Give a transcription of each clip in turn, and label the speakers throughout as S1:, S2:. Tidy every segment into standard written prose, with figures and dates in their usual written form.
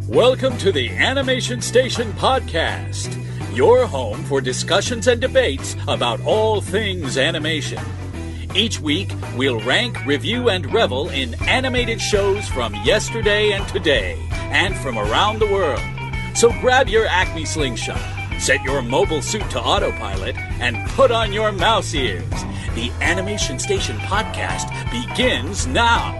S1: Welcome to the Animation Station Podcast, your home for discussions and debates about all things animation. Each week, we'll rank, review, and revel in animated shows from yesterday and today, and from around the world. So grab your Acme slingshot, set your mobile suit to autopilot, and put on your mouse ears. The Animation Station Podcast begins now.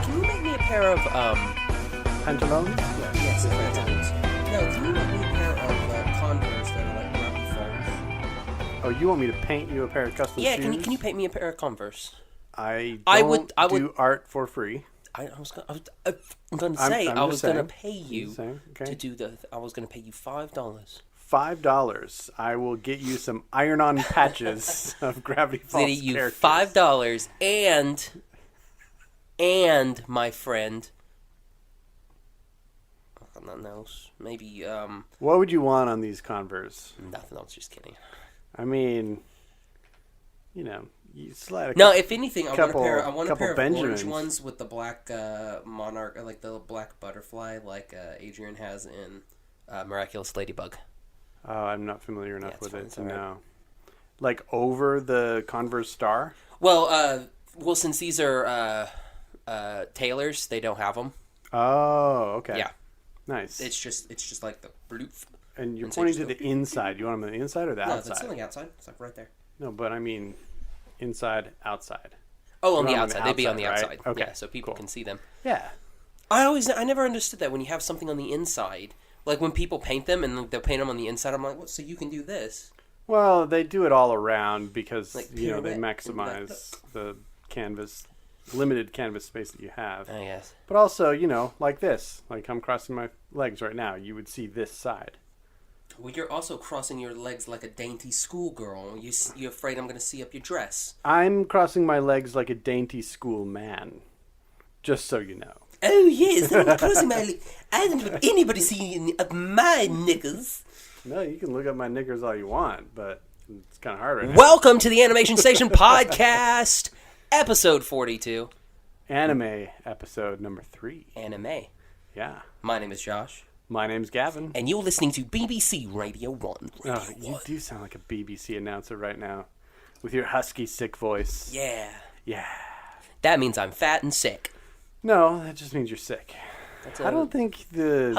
S2: Can you make me a pair of,
S3: Pantalones?
S2: Yes, pantalones. No, can you make me a pair of Converse that are like Rocky Falls?
S3: Oh, you want me to paint you a pair of custom
S2: Yeah,
S3: shoes?
S2: can you paint me a pair of Converse?
S3: I
S2: would
S3: do art for free.
S2: I'm going to say I was going to pay you
S3: okay.
S2: to do the. I was going to pay you $5.
S3: $5. I will get you some iron-on patches of Gravity Falls
S2: Did you
S3: characters.
S2: $5 and my friend. Nothing else. Maybe
S3: What would you want on these Converse?
S2: nothing else. Just kidding.
S3: I mean, you know, you slide a
S2: No, if anything, I
S3: couple-
S2: want a pair of
S3: Benjamins.
S2: orange ones with the black monarch, like the black butterfly, like Adrian has in Miraculous Ladybug.
S3: Oh, I'm not familiar enough
S2: it's
S3: with
S2: fine,
S3: it
S2: it's
S3: to
S2: all right.
S3: know. Like over the Converse star?
S2: Well, since these are tailors, they don't have them.
S3: Oh, okay.
S2: Yeah,
S3: Nice.
S2: it's just like the bloof.
S3: And you're
S2: and so
S3: pointing
S2: just
S3: to the inside. You want them on the inside or the
S2: No,
S3: outside?
S2: that's on the outside. It's like right there.
S3: No, but I mean inside, outside.
S2: Oh, on the
S3: You're
S2: outside. They'd be on the
S3: outside,
S2: outside.
S3: right? Okay,
S2: Yeah, so people
S3: cool.
S2: can see them.
S3: Yeah.
S2: I never understood that when you have something on the inside. Like when people paint them and they'll paint them on the inside, I'm like, well, so you can do this.
S3: Well, they do it all around because,
S2: Like
S3: they
S2: pirouette,
S3: maximize the canvas, limited canvas space that you have.
S2: I guess.
S3: But also, like this. Like I'm crossing my legs right now. You would see this side.
S2: Well, you're also crossing your legs like a dainty schoolgirl. You're afraid I'm going to see up your dress.
S3: I'm crossing my legs like a dainty school man. Just so you know.
S2: Oh, yes, I'm crossing my legs. I don't want anybody seeing up my knickers.
S3: No, you can look at my knickers all you want, but it's kind of hard right now.
S2: Welcome to the Animation Station Podcast, episode 42.
S3: Anime episode number 3.
S2: AniMay.
S3: Yeah.
S2: My name is Josh,
S3: My name's Gavin.
S2: and you're listening to BBC Radio 1.
S3: Oh, you do sound like a BBC announcer right now. With your husky, sick voice.
S2: Yeah.
S3: Yeah.
S2: That means I'm fat and sick.
S3: No, that just means you're sick.
S2: That's
S3: I don't think the...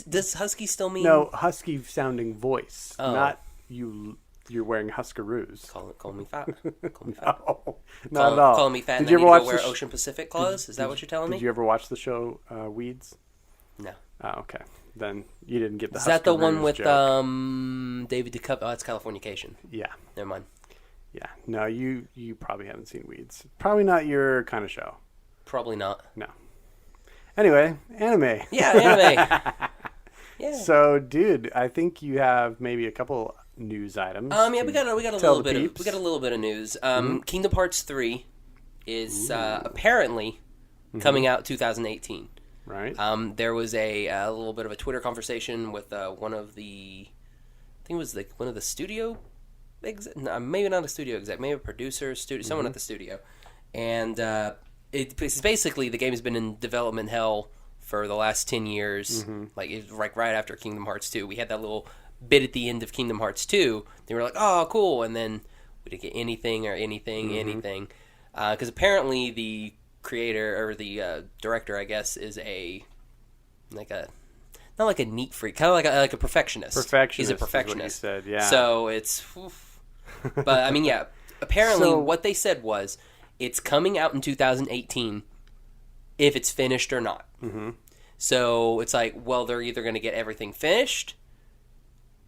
S2: Does husky still mean...
S3: No, husky-sounding voice.
S2: Oh.
S3: Not you're wearing Huskaroos.
S2: Call me fat. Call me fat.
S3: No, not at all.
S2: Call me fat and
S3: Did you
S2: I
S3: ever
S2: need
S3: watch
S2: to go wear
S3: the
S2: Ocean Pacific claws? Is that what you're telling me?
S3: Did you ever watch the show Weeds?
S2: No.
S3: Oh, okay. Then you didn't get the
S2: Is that the one
S3: Huskaroos
S2: with
S3: joke.
S2: David Duchovny? Oh, that's Californication.
S3: Yeah.
S2: Never mind.
S3: Yeah. No, you probably haven't seen Weeds. Probably not your kind of show.
S2: Probably not.
S3: No. Anyway, anime.
S2: Yeah, anime. Yeah.
S3: So, dude, I think you have maybe a couple news items.
S2: Yeah, we got a
S3: tell
S2: little
S3: the
S2: bit.
S3: peeps.
S2: We got a little bit of news. Kingdom Hearts 3 is apparently coming out 2018.
S3: Right.
S2: There was a little bit of a Twitter conversation with one of the, I think it was one of the studio, maybe not a studio exec, maybe a producer, someone at the studio, and it's basically the game has been in development hell for the last 10 years. Like right after Kingdom Hearts 2, we had that little bit at the end of Kingdom Hearts 2. They were like, oh, cool, and then we didn't get anything, because apparently the creator or the director, I guess, is not like a neat freak, kind of like a perfectionist.
S3: Perfectionist.
S2: He's a perfectionist.
S3: Is what you said, yeah.
S2: So it's, but I mean, yeah. Apparently, what they said was it's coming out in 2018 if it's finished or not. Mm-hmm. So it's like, well, they're either going to get everything finished,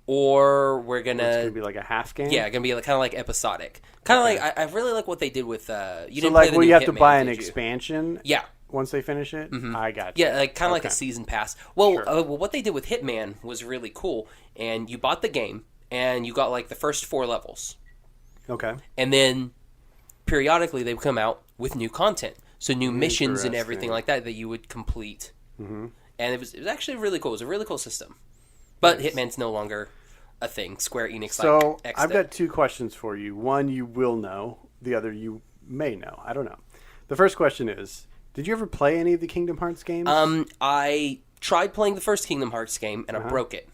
S2: or we're gonna.
S3: It's gonna be like a half game.
S2: Yeah, gonna be kind of like episodic. Kind of like I really like what they did with. You didn't
S3: like,
S2: play the
S3: will
S2: new
S3: you have to
S2: Hitman,
S3: buy an
S2: did you?
S3: expansion?
S2: Yeah.
S3: Once they finish it, I got you.
S2: Yeah, like kind of like a season pass. Well,
S3: Sure.
S2: What they did with Hitman was really cool. And you bought the game, and you got like the first 4 levels,
S3: Okay.
S2: and then periodically they would come out with new content, so new missions and everything
S3: Interesting.
S2: like that you would complete And it was actually really cool. It was a really cool system. But Hitman's no longer a thing. Square Enix
S3: So
S2: X'd
S3: I've
S2: it.
S3: got 2 questions for you. One you will know. The other you may know. I don't know. The first question is, did you ever play any of the Kingdom Hearts games?
S2: I tried playing the first Kingdom Hearts game, and I broke it.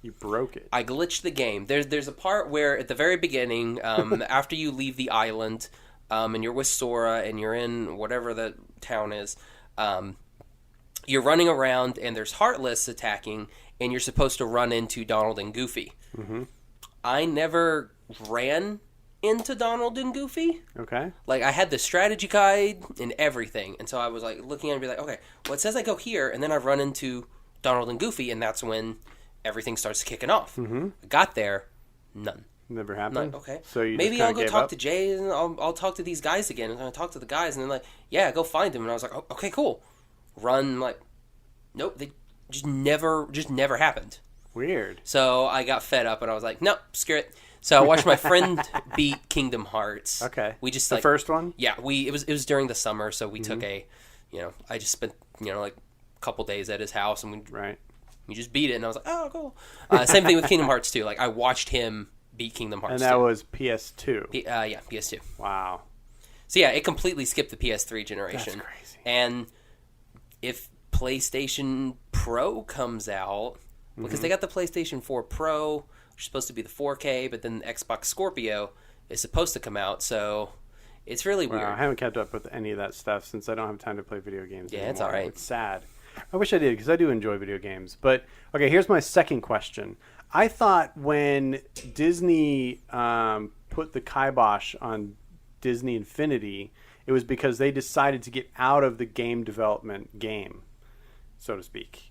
S3: You broke it.
S2: I glitched the game. There's a part where at the very beginning, after you leave the island, and you're with Sora, and you're in whatever the town is, you're running around, and there's Heartless attacking, and you're supposed to run into Donald and Goofy. Mm-hmm. I never ran into Donald and Goofy.
S3: Okay.
S2: Like, I had the strategy guide and everything, and so I was like looking at it and be like, okay, well, it says I go here, and then I run into Donald and Goofy, and that's when everything starts kicking off. Mm-hmm. I got there, none.
S3: Never happened.
S2: Okay.
S3: So you
S2: maybe
S3: just
S2: I'll go
S3: gave
S2: talk
S3: up?
S2: to Jay, and I'll talk to these guys again. And I talk to the guys, and they're like, yeah, go find him. And I was like, oh, okay, cool. Run, like, nope, they just never happened.
S3: Weird.
S2: So I got fed up, and I was like, nope, screw it. So I watched my friend beat Kingdom Hearts.
S3: Okay.
S2: We just
S3: the first one?
S2: Yeah, it was during the summer, so we took I just spent like a couple days at his house, and we just beat it, and I was like, oh, cool. Same thing with Kingdom Hearts 2. Like, I watched him beat Kingdom Hearts 2.
S3: And that was PS2.
S2: Yeah, PS2.
S3: Wow.
S2: So yeah, it completely skipped the PS3 generation.
S3: That's crazy.
S2: And if PlayStation Pro comes out, because they got the PlayStation 4 Pro, which is supposed to be the 4K, but then the Xbox Scorpio is supposed to come out, so it's really weird.
S3: I haven't kept up with any of that stuff since I don't have time to play video games anymore.
S2: It's all right.
S3: It's sad. I wish I did, because I do enjoy video games. But, okay, here's my second question. I thought when Disney put the kibosh on Disney Infinity, it was because they decided to get out of the game development game, so to speak.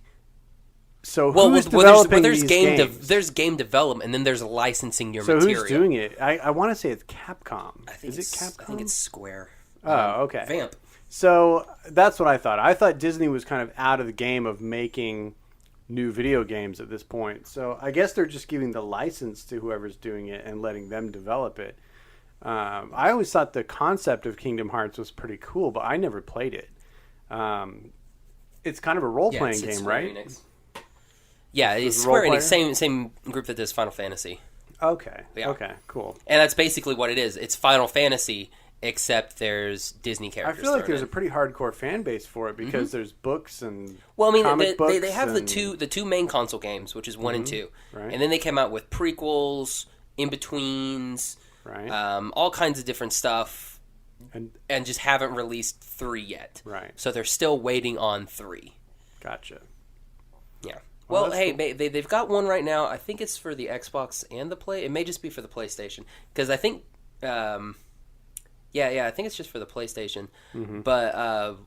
S3: So who's developing these games?
S2: There's game development, and then there's licensing your material.
S3: So who's doing it? I want to say it's Capcom.
S2: Is it Capcom? I think it's Square.
S3: Oh, okay.
S2: Vamp.
S3: So that's what I thought. I thought Disney was kind of out of the game of making new video games at this point. So I guess they're just giving the license to whoever's doing it and letting them develop it. I always thought the concept of Kingdom Hearts was pretty cool, but I never played it. It's kind of a role-playing game, right?
S2: Enix. Yeah, it's Square Enix, same group that does Final Fantasy.
S3: Okay.
S2: Yeah.
S3: Okay, cool.
S2: And that's basically what it is. It's Final Fantasy, except there's Disney characters.
S3: I feel like there's a pretty hardcore fan base for it because there's books and comic books.
S2: They have the two main console games, which is 1 and 2.
S3: Right.
S2: And then they came out with prequels, in-betweens,
S3: right.
S2: All kinds of different stuff, and just haven't released 3 yet.
S3: Right.
S2: So they're still waiting on 3.
S3: Gotcha.
S2: Yeah. Well, hey,
S3: cool.
S2: they've got one right now. I think it's for the Xbox and the Play. It may just be for the PlayStation. Because I think... I think it's just for the PlayStation. Mm-hmm. But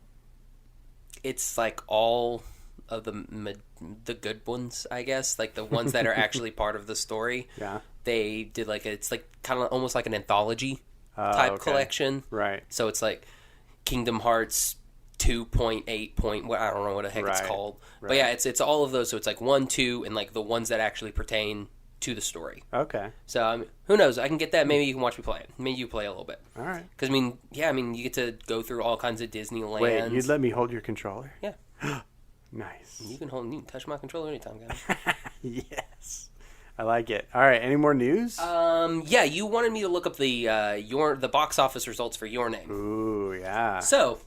S2: it's like all of the good ones, I guess. Like the ones that are actually part of the story.
S3: Yeah.
S2: They did it's like kind of almost like an anthology type collection.
S3: Right.
S2: So it's like Kingdom Hearts 2.8 I don't know what the heck it's called.
S3: Right.
S2: But yeah, it's all of those. So it's like 1, 2, and like the ones that actually pertain to the story.
S3: Okay.
S2: So who knows? I can get that. Maybe you can watch me play it. Maybe you play a little bit.
S3: All right.
S2: Because you get to go through all kinds of Disneyland.
S3: Wait, you'd let me hold your controller?
S2: Yeah.
S3: Nice.
S2: You can touch my controller anytime, Gavin.
S3: Yes. I like it. All right. Any more news?
S2: Yeah. You wanted me to look up the box office results for Your Name.
S3: Ooh, yeah.
S2: So,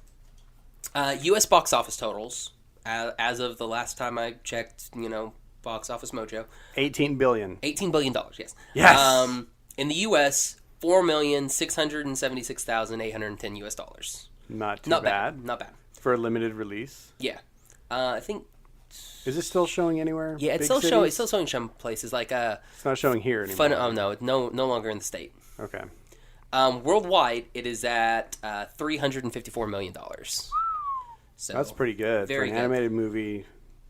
S2: U.S. box office totals as of the last time I checked. Box Office Mojo.
S3: $18 billion.
S2: $18 billion, yes.
S3: Yes.
S2: In the U.S., $4,676,810 US.
S3: Not too
S2: Not
S3: bad.
S2: Not bad.
S3: For a limited release.
S2: Yeah. I think...
S3: Is it still showing anywhere?
S2: Yeah, it's still showing some places. Like
S3: it's not showing here anymore.
S2: No longer in the state.
S3: Okay.
S2: Worldwide, it is at $354 million. So
S3: that's pretty good for an animated movie,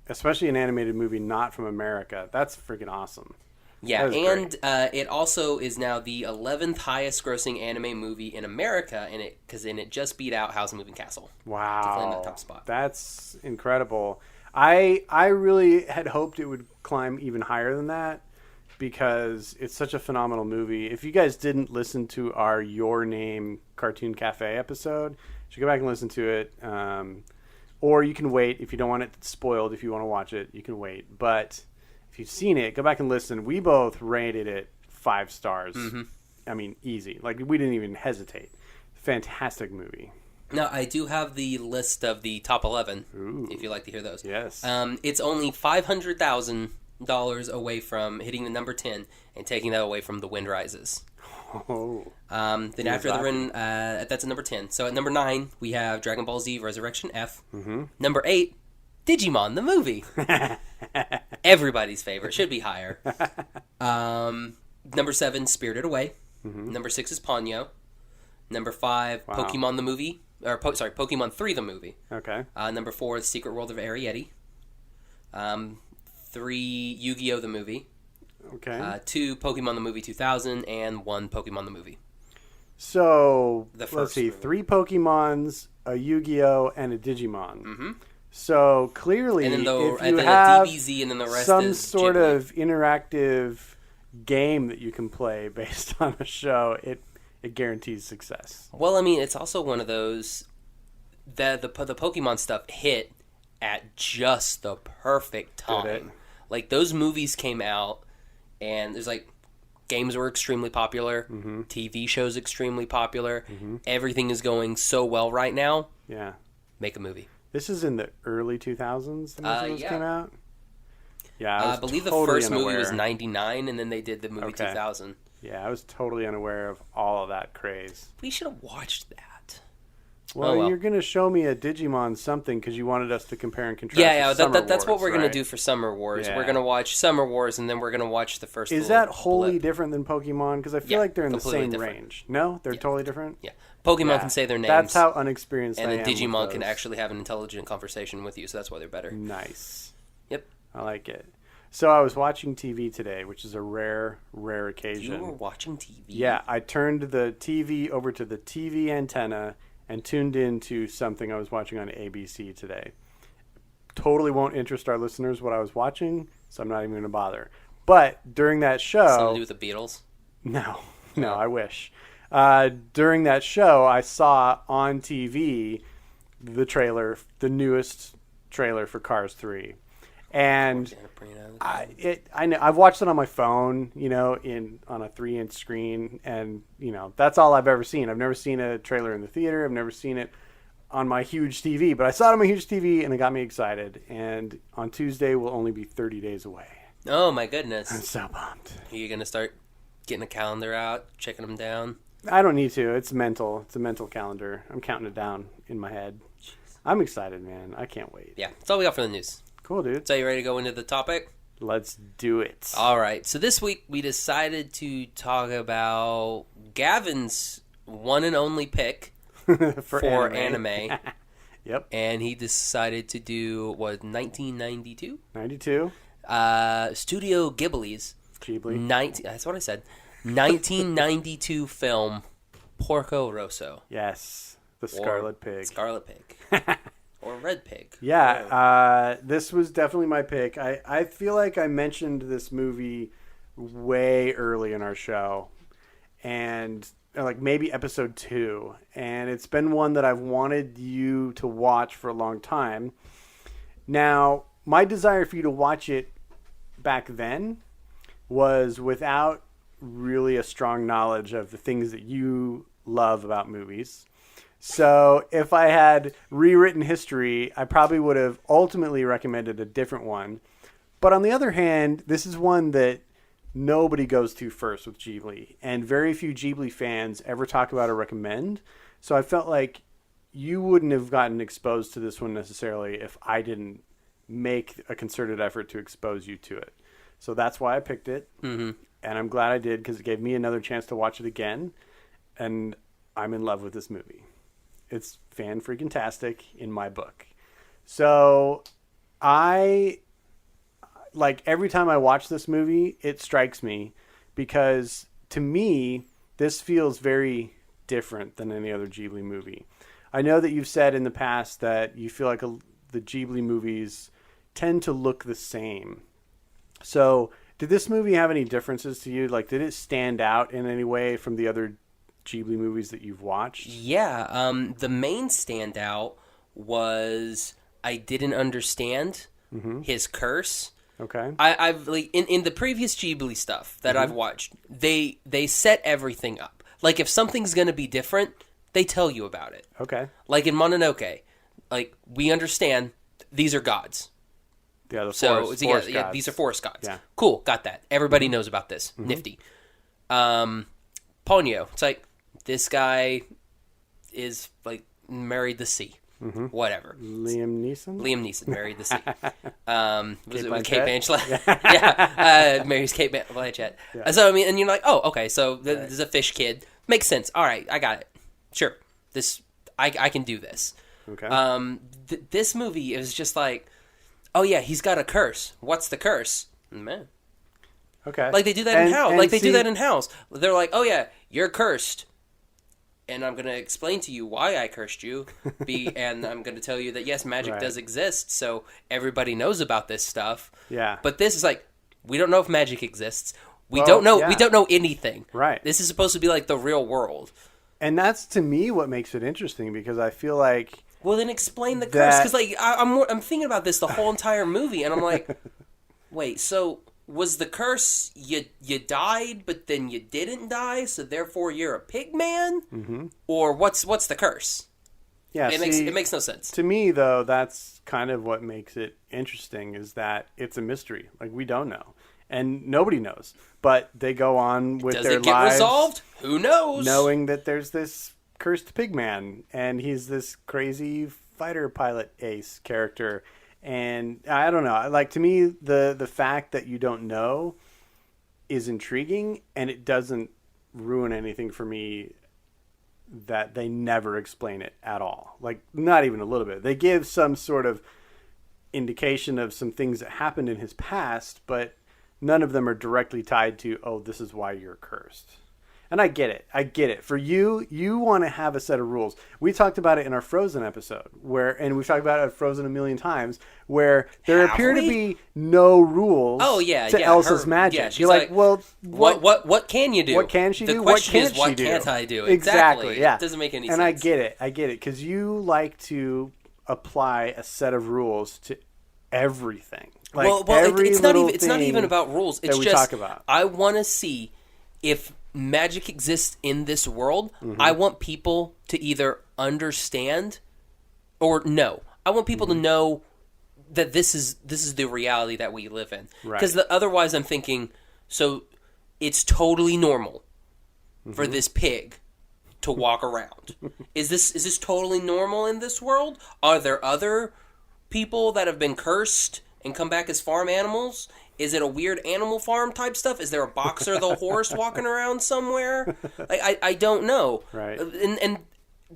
S3: especially an animated movie not from America. That's freaking awesome.
S2: Yeah, and it also is now the 11th highest grossing anime movie in America, because it just beat out House of Moving Castle.
S3: Wow,
S2: to claim that top spot.
S3: That's incredible. I really had hoped it would climb even higher than that because it's such a phenomenal movie. If you guys didn't listen to our Your Name Cartoon Cafe episode, you should go back and listen to it. Or you can wait if you don't want it spoiled. If you want to watch it, you can wait. But if you've seen it, go back and listen. We both rated it 5 stars.
S2: Mm-hmm.
S3: I mean, easy. Like, we didn't even hesitate. Fantastic movie.
S2: Now, I do have the list of the top 11,
S3: Ooh.
S2: if you'd like to hear those.
S3: Yes.
S2: It's only $500,000 away from hitting the number 10 and taking that away from The Wind Rises.
S3: Oh.
S2: Then after the run, that's at number 10. So at number 9, we have Dragon Ball Z Resurrection F.
S3: Mm-hmm.
S2: Number 8, Digimon the movie. Everybody's favorite. Should be higher. Number 7, Spirited Away.
S3: Mm-hmm.
S2: Number 6 is Ponyo. Number 5,
S3: Wow.
S2: Pokemon the movie. Pokemon 3 the movie.
S3: Okay.
S2: Number 4 is Secret World of Arrietty. 3, Yu-Gi-Oh! The movie.
S3: Okay.
S2: 2, Pokemon the movie 2000. And 1, Pokemon the movie.
S3: So,
S2: The
S3: let's
S2: first
S3: see.
S2: movie.
S3: 3 Pokemons, a Yu-Gi-Oh! And a Digimon.
S2: Mm-hmm.
S3: So, clearly,
S2: And then
S3: if
S2: and
S3: you
S2: then
S3: have
S2: a DBZ, and then the rest
S3: some
S2: is
S3: sort
S2: Ghibli.
S3: of interactive game that you can play based on a show, it guarantees success.
S2: Well, I mean, it's also one of those that the Pokemon stuff hit at just the perfect
S3: Did it?
S2: time. Like, those movies came out, and there's like games were extremely popular,
S3: Mm-hmm.
S2: TV shows extremely popular. Everything is going so well right now.
S3: Yeah.
S2: Make a movie.
S3: This is in the early 2000s that this
S2: yeah.
S3: came out? Yeah,
S2: I
S3: was
S2: believe
S3: totally
S2: the first movie was
S3: unaware.
S2: 99, and then they did the movie
S3: Okay.
S2: 2000.
S3: Yeah, I was totally unaware of all of that craze.
S2: We should have watched that.
S3: Well,
S2: well.
S3: you're going to show me a Digimon something because you wanted us to compare and contrast.
S2: Yeah,
S3: with Summer
S2: that's what
S3: Wars,
S2: we're going
S3: right?
S2: to do for Summer Wars.
S3: Yeah.
S2: We're going to watch Summer Wars, and then we're going to watch the first
S3: Is
S2: little
S3: that wholly
S2: blip.
S3: different than Pokemon? Because I feel
S2: Yeah,
S3: like they're in the
S2: completely
S3: same
S2: different.
S3: range. No? They're totally different?
S2: Yeah. Pokemon
S3: Yeah,
S2: can say their names.
S3: That's how unexperienced
S2: and
S3: I
S2: then
S3: am with
S2: Digimon can
S3: those.
S2: actually have an intelligent conversation with you, so that's why they're better.
S3: Nice.
S2: Yep.
S3: I like it. So I was watching TV today, which is a rare occasion.
S2: You were watching TV?
S3: Yeah, I turned the TV over to the TV antenna and tuned into something I was watching on ABC today. Totally won't interest our listeners what I was watching, so I'm not even going to bother. But during that show...
S2: Something to do with the Beatles?
S3: No, I wish. During that show, I saw on TV the trailer, the newest trailer for Cars 3. And I know I've watched it on my phone, on a 3-inch screen, and that's all I've ever seen. I've never seen a trailer in the theater. I've never seen it on my huge TV, but I saw it on my huge TV, and it got me excited. And on Tuesday, we'll only be 30 days away.
S2: Oh, my
S3: I'm
S2: goodness.
S3: so pumped.
S2: Are you going to start getting a calendar out, checking them down?
S3: I don't need to. It's mental. It's a mental calendar. I'm counting it down in my head. I'm excited, man. I can't wait.
S2: Yeah, that's all we got for the news.
S3: Cool, dude.
S2: So you ready to go into the topic?
S3: Let's do it.
S2: All right. So this week we decided to talk about Gavin's one and only pick for anime.
S3: Yep.
S2: And he decided to do, 1992?
S3: 92.
S2: Studio Ghibli's.
S3: Ghibli.
S2: That's what I said. 1992 film, Porco Rosso.
S3: Yes. The Scarlet Pig.
S2: Scarlet Pig. Or Red Pig.
S3: Yeah. This was definitely my pick. I feel like I mentioned this movie way early in our show. And like maybe episode 2. And it's been one that I've wanted you to watch for a long time. Now, my desire for you to watch it back then was without really a strong knowledge of the things that you love about movies. So if I had rewritten history, I probably would have ultimately recommended a different one. But on the other hand, this is one that nobody goes to first with Ghibli. And very few Ghibli fans ever talk about or recommend. So I felt like you wouldn't have gotten exposed to this one necessarily if I didn't make a concerted effort to expose you to it. So that's why I picked it.
S2: Mm-hmm.
S3: And I'm glad I did because it gave me another chance to watch it again. And I'm in love with this movie. It's fan-freaking-tastic in my book. So every time I watch this movie, it strikes me because to me, this feels very different than any other Ghibli movie. I know that you've said in the past that you feel like the Ghibli movies tend to look the same. So did this movie have any differences to you? Like, did it stand out in any way from the other Ghibli movies that you've watched?
S2: Yeah, the main standout was I didn't understand his curse.
S3: Okay.
S2: I've like in the previous Ghibli stuff that I've watched, they set everything up. Like if something's gonna be different, they tell you about it.
S3: Okay.
S2: Like in Mononoke, like we understand these are gods.
S3: Yeah,
S2: forest
S3: gods.
S2: These are forest gods.
S3: Yeah.
S2: Cool, got that. Everybody knows about this. Nifty. Ponyo, it's like this guy is like married the sea. Whatever.
S3: Liam Neeson
S2: married the sea. Was it with Kate Blanchett? Yeah, marries Kate Blanchett.
S3: Yeah.
S2: So I mean, and you're like, oh, okay, so this is a fish kid. Makes sense. All right, I got it. Sure, this I can do this.
S3: Okay.
S2: This movie is just like, oh yeah, he's got a curse. What's the curse, man?
S3: Okay.
S2: Like they do that in House. Like they do that in House. They're like, oh yeah, you're cursed. And I'm going to explain to you why I cursed you. And I'm going to tell you that, yes, magic does exist, so everybody knows about this stuff.
S3: Yeah.
S2: But this is like, we don't know if magic exists. We don't know anything.
S3: Right.
S2: This is supposed to be like the real world.
S3: And that's, to me, what makes it interesting, because I feel like...
S2: Well, then explain the curse. Because like, I'm thinking about this the whole entire movie, and I'm like, wait, so... Was the curse you died, but then you didn't die, so therefore you're a pig man? Mm-hmm. Or what's the curse?
S3: Yeah,
S2: it makes no sense.
S3: To me, though, that's kind of what makes it interesting, is that it's a mystery. Like, we don't know. And nobody knows. But they go on with their lives.
S2: Does it get resolved? Who knows?
S3: Knowing that there's this cursed pig man, and he's this crazy fighter pilot ace character. And I don't know. Like, to me, the fact that you don't know is intriguing, and it doesn't ruin anything for me that they never explain it at all. Like, not even a little bit. They give some sort of indication of some things that happened in his past, but none of them are directly tied to, oh, this is why you're cursed. And I get it. For you want to have a set of rules. We talked about it in our Frozen episode, and we've talked about it at Frozen a million times, where there appear to be no rules to Elsa's magic.
S2: Yeah,
S3: you're like, well,
S2: what can you do?
S3: What can she do?
S2: The question is, what
S3: can't she do?
S2: can't I do?
S3: Exactly. Yeah.
S2: It doesn't make any sense.
S3: And I get it, because you like to apply a set of rules to everything. Like,
S2: it's not even about rules. It's
S3: we
S2: just
S3: talk about.
S2: I want to see if magic exists in this world. I want people to either understand or know. I want people to know that this is the reality that we live in. Because otherwise I'm thinking, so it's totally normal for this pig to walk around. Is this totally normal in this world? Are there other people that have been cursed and come back as farm animals? Is it a weird Animal Farm type stuff? Is there a Boxer the horse walking around somewhere? Like, I don't know.
S3: Right.
S2: And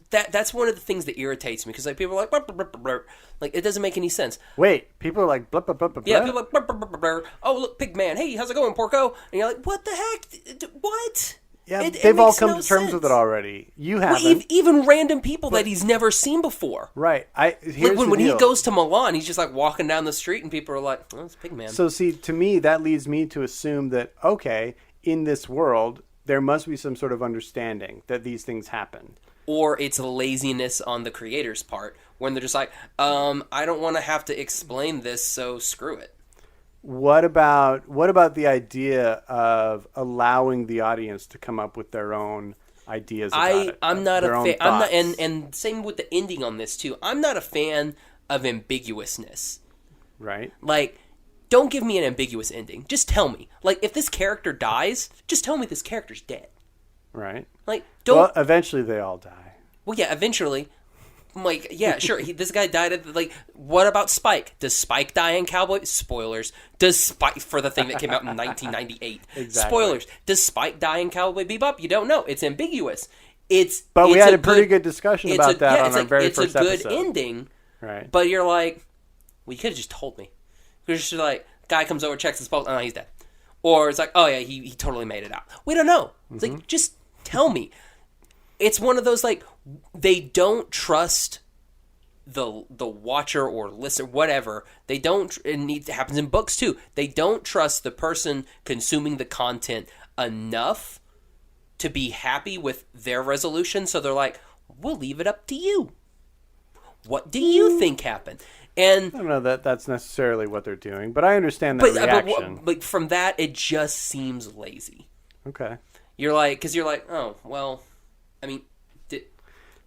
S2: that's one of the things that irritates me, because like people are like, burr, burr, burr, burr. Like, it doesn't make any sense.
S3: Wait, people are like, blah, blah, blah, blah,
S2: yeah, people are like, burr, burr, burr, burr. Oh, look, pig man. Hey, how's it going, Porco? And you're like, what the heck? What?
S3: Yeah, they've all come to terms with it already. You haven't.
S2: Well, even random people that he's never seen before.
S3: Right.
S2: When he goes to Milan, he's just like walking down the street, and people are like, "Oh, it's Pigman."
S3: So, see, to me, that leads me to assume that, okay, in this world, there must be some sort of understanding that these things happen.
S2: Or it's laziness on the creator's part, when they're just like, I don't want to have to explain this, so screw it.
S3: What about the idea of allowing the audience to come up with their own ideas about it?
S2: I'm not a fan. I'm not, and same with the ending on this too. I'm not a fan of ambiguousness.
S3: Right.
S2: Like, don't give me an ambiguous ending. Just tell me. Like, if this character dies, just tell me this character's dead.
S3: Right.
S2: Like, don't.
S3: Well, eventually they all die.
S2: Well, yeah, eventually. I'm like, yeah, sure. This guy died at what about Spike? Does Spike die in Cowboy? Spoilers. Does Spike, for the thing that came out in 1998?
S3: Exactly.
S2: Spoilers. Does Spike die in Cowboy Bebop? You don't know. It's ambiguous.
S3: But we had a pretty good discussion about that on our very first episode.
S2: It's a good ending.
S3: Right.
S2: But you're like, well, you could have just told me. You're just like, guy comes over, checks his pulse, oh, he's dead. Or it's like, oh yeah, he totally made it out. We don't know. It's like, just tell me. It's one of those, like, they don't trust the watcher or listener, whatever. They don't, and it happens in books too. They don't trust the person consuming the content enough to be happy with their resolution. So they're like, we'll leave it up to you. What do you think happened? And
S3: I don't know that that's necessarily what they're doing, but I understand that reaction.
S2: But from that, it just seems lazy.
S3: Okay.
S2: You're like, oh, well, I mean,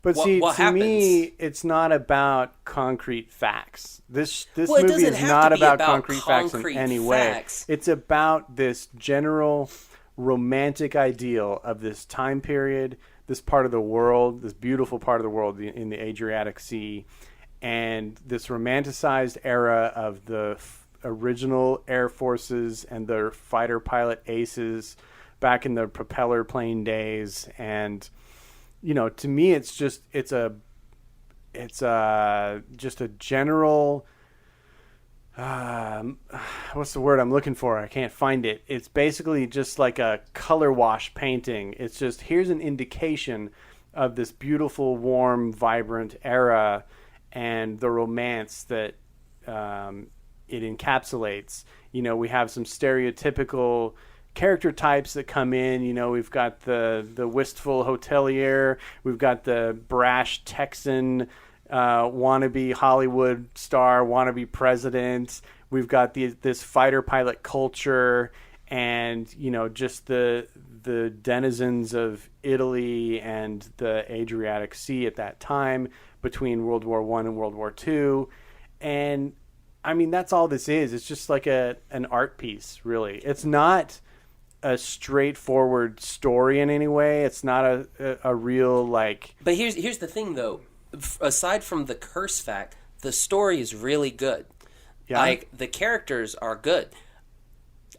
S3: but
S2: what,
S3: see,
S2: what
S3: to
S2: happens?
S3: me, it's not about concrete facts. This
S2: Well,
S3: movie is not about concrete facts in
S2: concrete
S3: any
S2: facts.
S3: way. It's about this general romantic ideal of this time period, this part of the world, this beautiful part of the world in the Adriatic Sea, and this romanticized era of the original Air Forces and their fighter pilot aces back in the propeller plane days. And to me, it's just a general what's the word I'm looking for? I can't find it. It's basically just like a color wash painting. It's just, here's an indication of this beautiful, warm, vibrant era and the romance that it encapsulates. We have some stereotypical character types that come in. We've got the wistful hotelier, we've got the brash Texan wannabe Hollywood star, wannabe president, we've got this fighter pilot culture, and just the denizens of Italy and the Adriatic Sea at that time between World War I and World War II. And I mean, that's all this is. It's just like an art piece, really. It's not a straightforward story in any way. It's not a real, like...
S2: But here's the thing, though. Aside from the curse fact, the story is really good.
S3: Yeah.
S2: Like, the characters are good.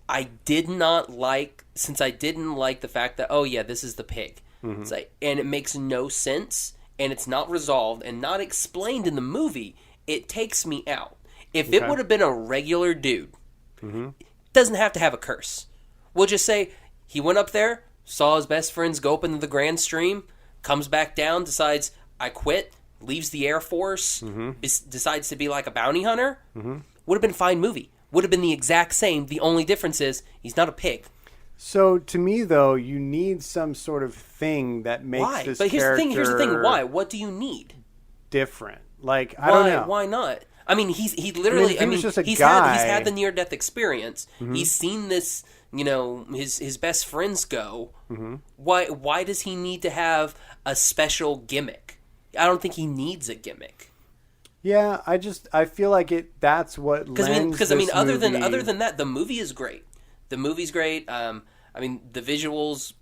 S2: I didn't like the fact that, oh yeah, this is the pig. Mm-hmm. It's like, and it makes no sense, and it's not resolved and not explained in the movie. It takes me out. If it would have been a regular dude, doesn't have to have a curse. We'll just say he went up there, saw his best friends go up into the Grand Stream, comes back down, decides, I quit, leaves the Air Force, decides to be like a bounty hunter. Would have been a fine movie. Would have been the exact same. The only difference is he's not a pig.
S3: So to me, though, you need some sort of thing that makes this character...
S2: Here's the thing. Why? What do you need?
S3: Different. Like, I don't know.
S2: Why not? I mean, he's literally... he's had the near-death experience. He's seen this... his best friends go. Why does he need to have a special gimmick? I don't think he needs a gimmick.
S3: Yeah, I feel like that's what lends this movie...
S2: other than that, the movie is great. The movie's great. The visuals.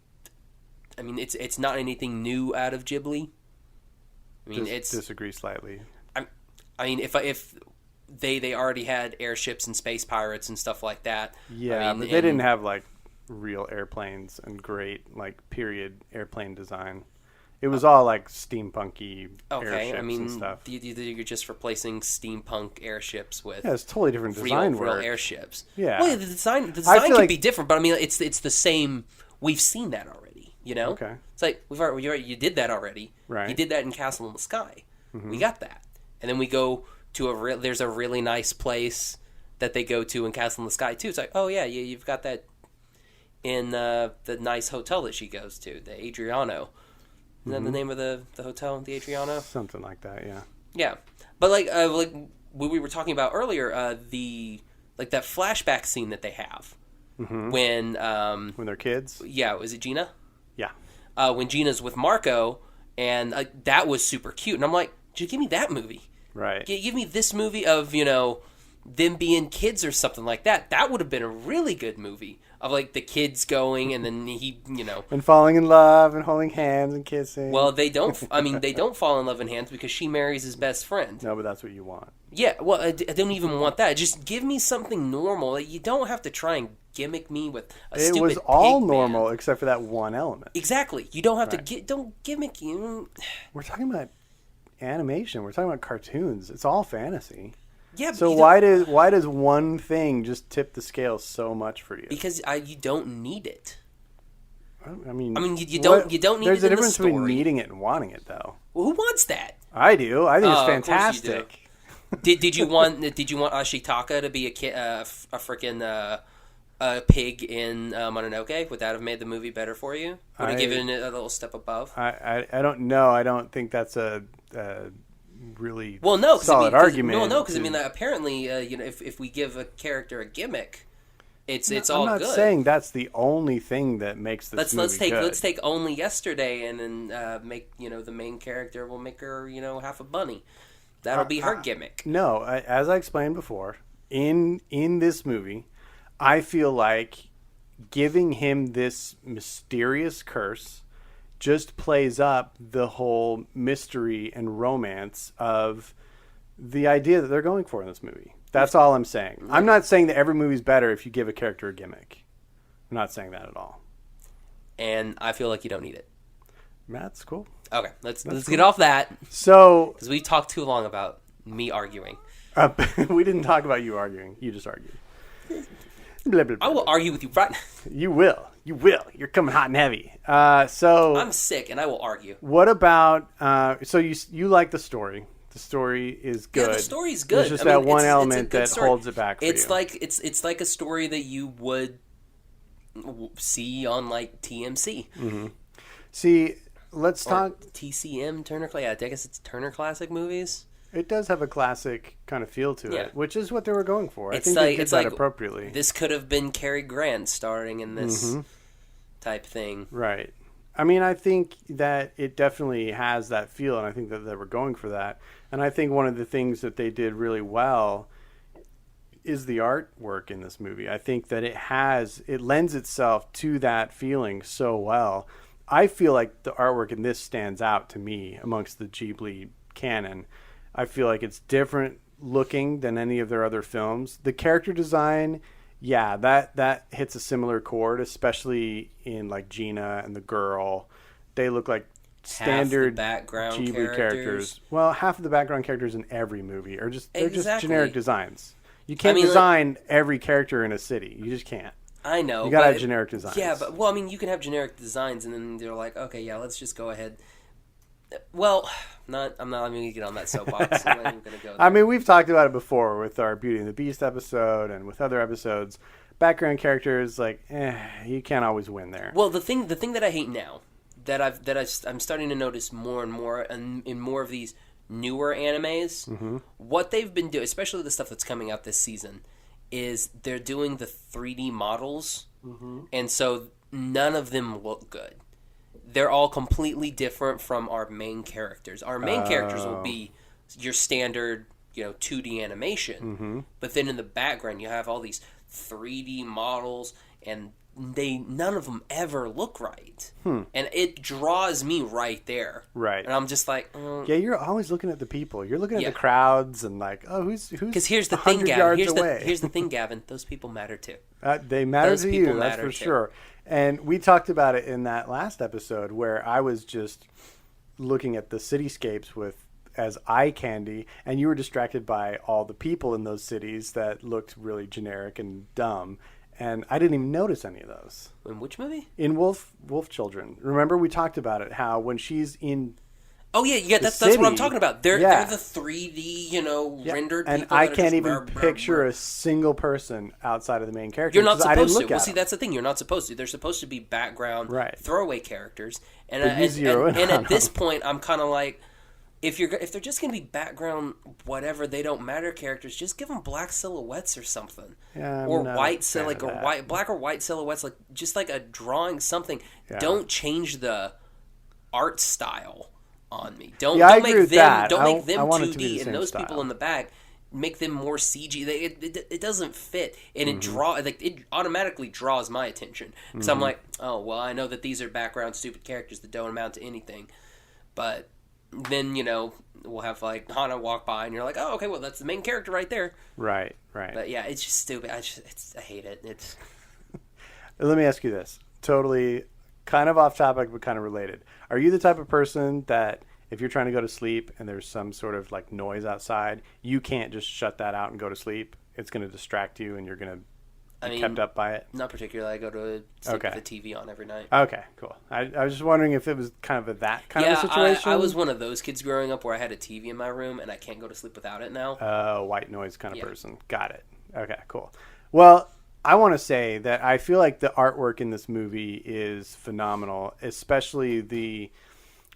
S2: It's not anything new out of Ghibli.
S3: Disagree slightly.
S2: If they already had airships and space pirates and stuff like that.
S3: Yeah, but they didn't have like real airplanes and great like period airplane design. It was all like steampunky airships and stuff.
S2: You're just replacing steampunk airships with
S3: it's totally different design
S2: real
S3: work.
S2: airships.
S3: Yeah,
S2: well, the design can be different, but it's the same. We've seen that already.
S3: Okay.
S2: It's like you did that already.
S3: Right.
S2: You did that in Castle in the Sky. We got that, and then we go to there's a really nice place that they go to in Castle in the Sky too. It's like, oh yeah, you've got that in the nice hotel that she goes to, the Adriano. Is that the name of the hotel, the Adriano?
S3: Something like that, yeah.
S2: Yeah, but like what we were talking about earlier, that flashback scene that they have when
S3: they're kids.
S2: Yeah, was it Gina?
S3: Yeah.
S2: When Gina's with Marco, and that was super cute, and I'm like, give me that movie.
S3: Right.
S2: Give me this movie of them being kids or something like that. That would have been a really good movie. Of like the kids going and then he,
S3: and falling in love and holding hands and kissing.
S2: Well, they don't. They don't fall in love in hands because she marries his best friend.
S3: No, but that's what you want.
S2: Yeah. Well, I don't even want that. Just give me something normal. You don't have to try and gimmick me with a stupid. It was all
S3: normal except for that one element.
S2: Exactly. You don't have to don't gimmick you.
S3: We're talking about animation. We're talking about cartoons. It's all fantasy.
S2: Yeah,
S3: so why does one thing just tip the scale so much for you?
S2: Because you don't need it.
S3: You
S2: don't need it in the story.
S3: There's a difference between needing it and wanting it, though.
S2: Well, who wants that?
S3: I do. I think it's fantastic.
S2: Did you want Ashitaka to be a freaking a pig in Mononoke? Would that have made the movie better for you? Would have given it a little step above?
S3: I don't know. I don't think that's really
S2: no,
S3: solid argument.
S2: Because I mean, apparently, if we give a character a gimmick, it's all good.
S3: I'm not saying that's the only thing that makes this movie good.
S2: Let's take Only Yesterday and then make the main character, we'll make her half a bunny. That'll be her gimmick.
S3: No, as I explained before, in this movie, I feel like giving him this mysterious curse just plays up the whole mystery and romance of the idea that they're going for in this movie. That's all I'm saying. I'm not saying that every movie's better if you give a character a gimmick. I'm not saying that at all.
S2: And I feel like you don't need it.
S3: That's cool.
S2: Okay, let's get off that.
S3: So,
S2: because we talked too long about me arguing.
S3: We didn't talk about you arguing. You just argued. Blah, blah, blah.
S2: I will argue with you right now.
S3: You will. You're coming hot and heavy. So
S2: I'm sick, and I will argue.
S3: What about? So you like the story? The story is good.
S2: Yeah, the story's good.
S3: There's just that one element that holds it back for you.
S2: It's like a story that you would see on like TMC.
S3: Mm-hmm. See, let's talk
S2: TCM Turner. Yeah, I guess it's Turner Classic Movies.
S3: It does have a classic kind of feel to it, which is what they were going for. I think
S2: like,
S3: they did that appropriately.
S2: This could have been Cary Grant starring in this type thing.
S3: Right. I mean, I think that it definitely has that feel, and I think that they were going for that. And I think one of the things that they did really well is the artwork in this movie. I think that it lends itself to that feeling so well. I feel like the artwork in this stands out to me amongst the Ghibli canon. I feel like it's different looking than any of their other films. The character design, yeah, that hits a similar chord, especially in like Gina and the girl. They look like standard
S2: background
S3: Ghibli characters. Well, half of the background characters in every movie are just generic designs. You can't design every character in a city. You just can't.
S2: I know.
S3: You gotta have generic designs.
S2: Yeah, but well, I mean, you can have generic designs, and then they're like, okay, yeah, let's just go ahead. Well, I'm not even going to get on that soapbox. I'm not even going to go there.
S3: I mean, we've talked about it before with our Beauty and the Beast episode and with other episodes. Background characters, like, you can't always win there.
S2: Well, the thing that I hate now, I'm starting to notice more and more in more of these newer animes, what they've been doing, especially the stuff that's coming out this season, is they're doing the 3D models, and so none of them look good. They're all completely different from our main characters. Our main characters will be your standard, 2D animation. But then in the background, you have all these 3D models, and none of them ever look right. And it draws me right there.
S3: Right.
S2: And I'm just like,
S3: yeah, you're always looking at the people. You're looking at the crowds and like, oh, who's?
S2: Because here's the thing, Gavin. Here's the thing, Gavin. Those people matter too.
S3: They matter to you. That's for sure. And we talked about it in that last episode where I was just looking at the cityscapes as eye candy, and you were distracted by all the people in those cities that looked really generic and dumb. And I didn't even notice any of those.
S2: In which movie?
S3: In Wolf Children. Remember we talked about it, how when she's in
S2: that's what I'm talking about. They're the 3D, rendered
S3: and
S2: people.
S3: I can't even picture a single person outside of the main character.
S2: You're not supposed to. Well, see, that's the thing. You're not supposed to. They're supposed to be background throwaway characters. And at this point, I'm kind of like, if they're just going to be background whatever, they don't matter characters, just give them black silhouettes or something.
S3: Yeah,
S2: or white, black or white silhouettes, like just like a drawing, something. Yeah. Don't change the art style on me. Don't make them 2D and those people in the back make them more CG. It doesn't fit, and it automatically draws my attention because I'm like, oh well, I know that these are background stupid characters that don't amount to anything, but then we'll have like Hana walk by and you're like, oh okay, well that's the main character right there.
S3: Right.
S2: But yeah, it's just stupid. I hate it. It's.
S3: Let me ask you this. Totally kind of off topic, but kind of related. Are you the type of person that if you're trying to go to sleep and there's some sort of like noise outside, you can't just shut that out and go to sleep? It's going to distract you and you're going to be kept up by it?
S2: Not particularly. I go to sleep with the TV on every night.
S3: Okay, cool. I was just wondering if it was kind of that kind of a situation.
S2: I was one of those kids growing up where I had a TV in my room and I can't go to sleep without it now.
S3: White noise kind of person. Got it. Okay, cool. Well, I want to say that I feel like the artwork in this movie is phenomenal, especially the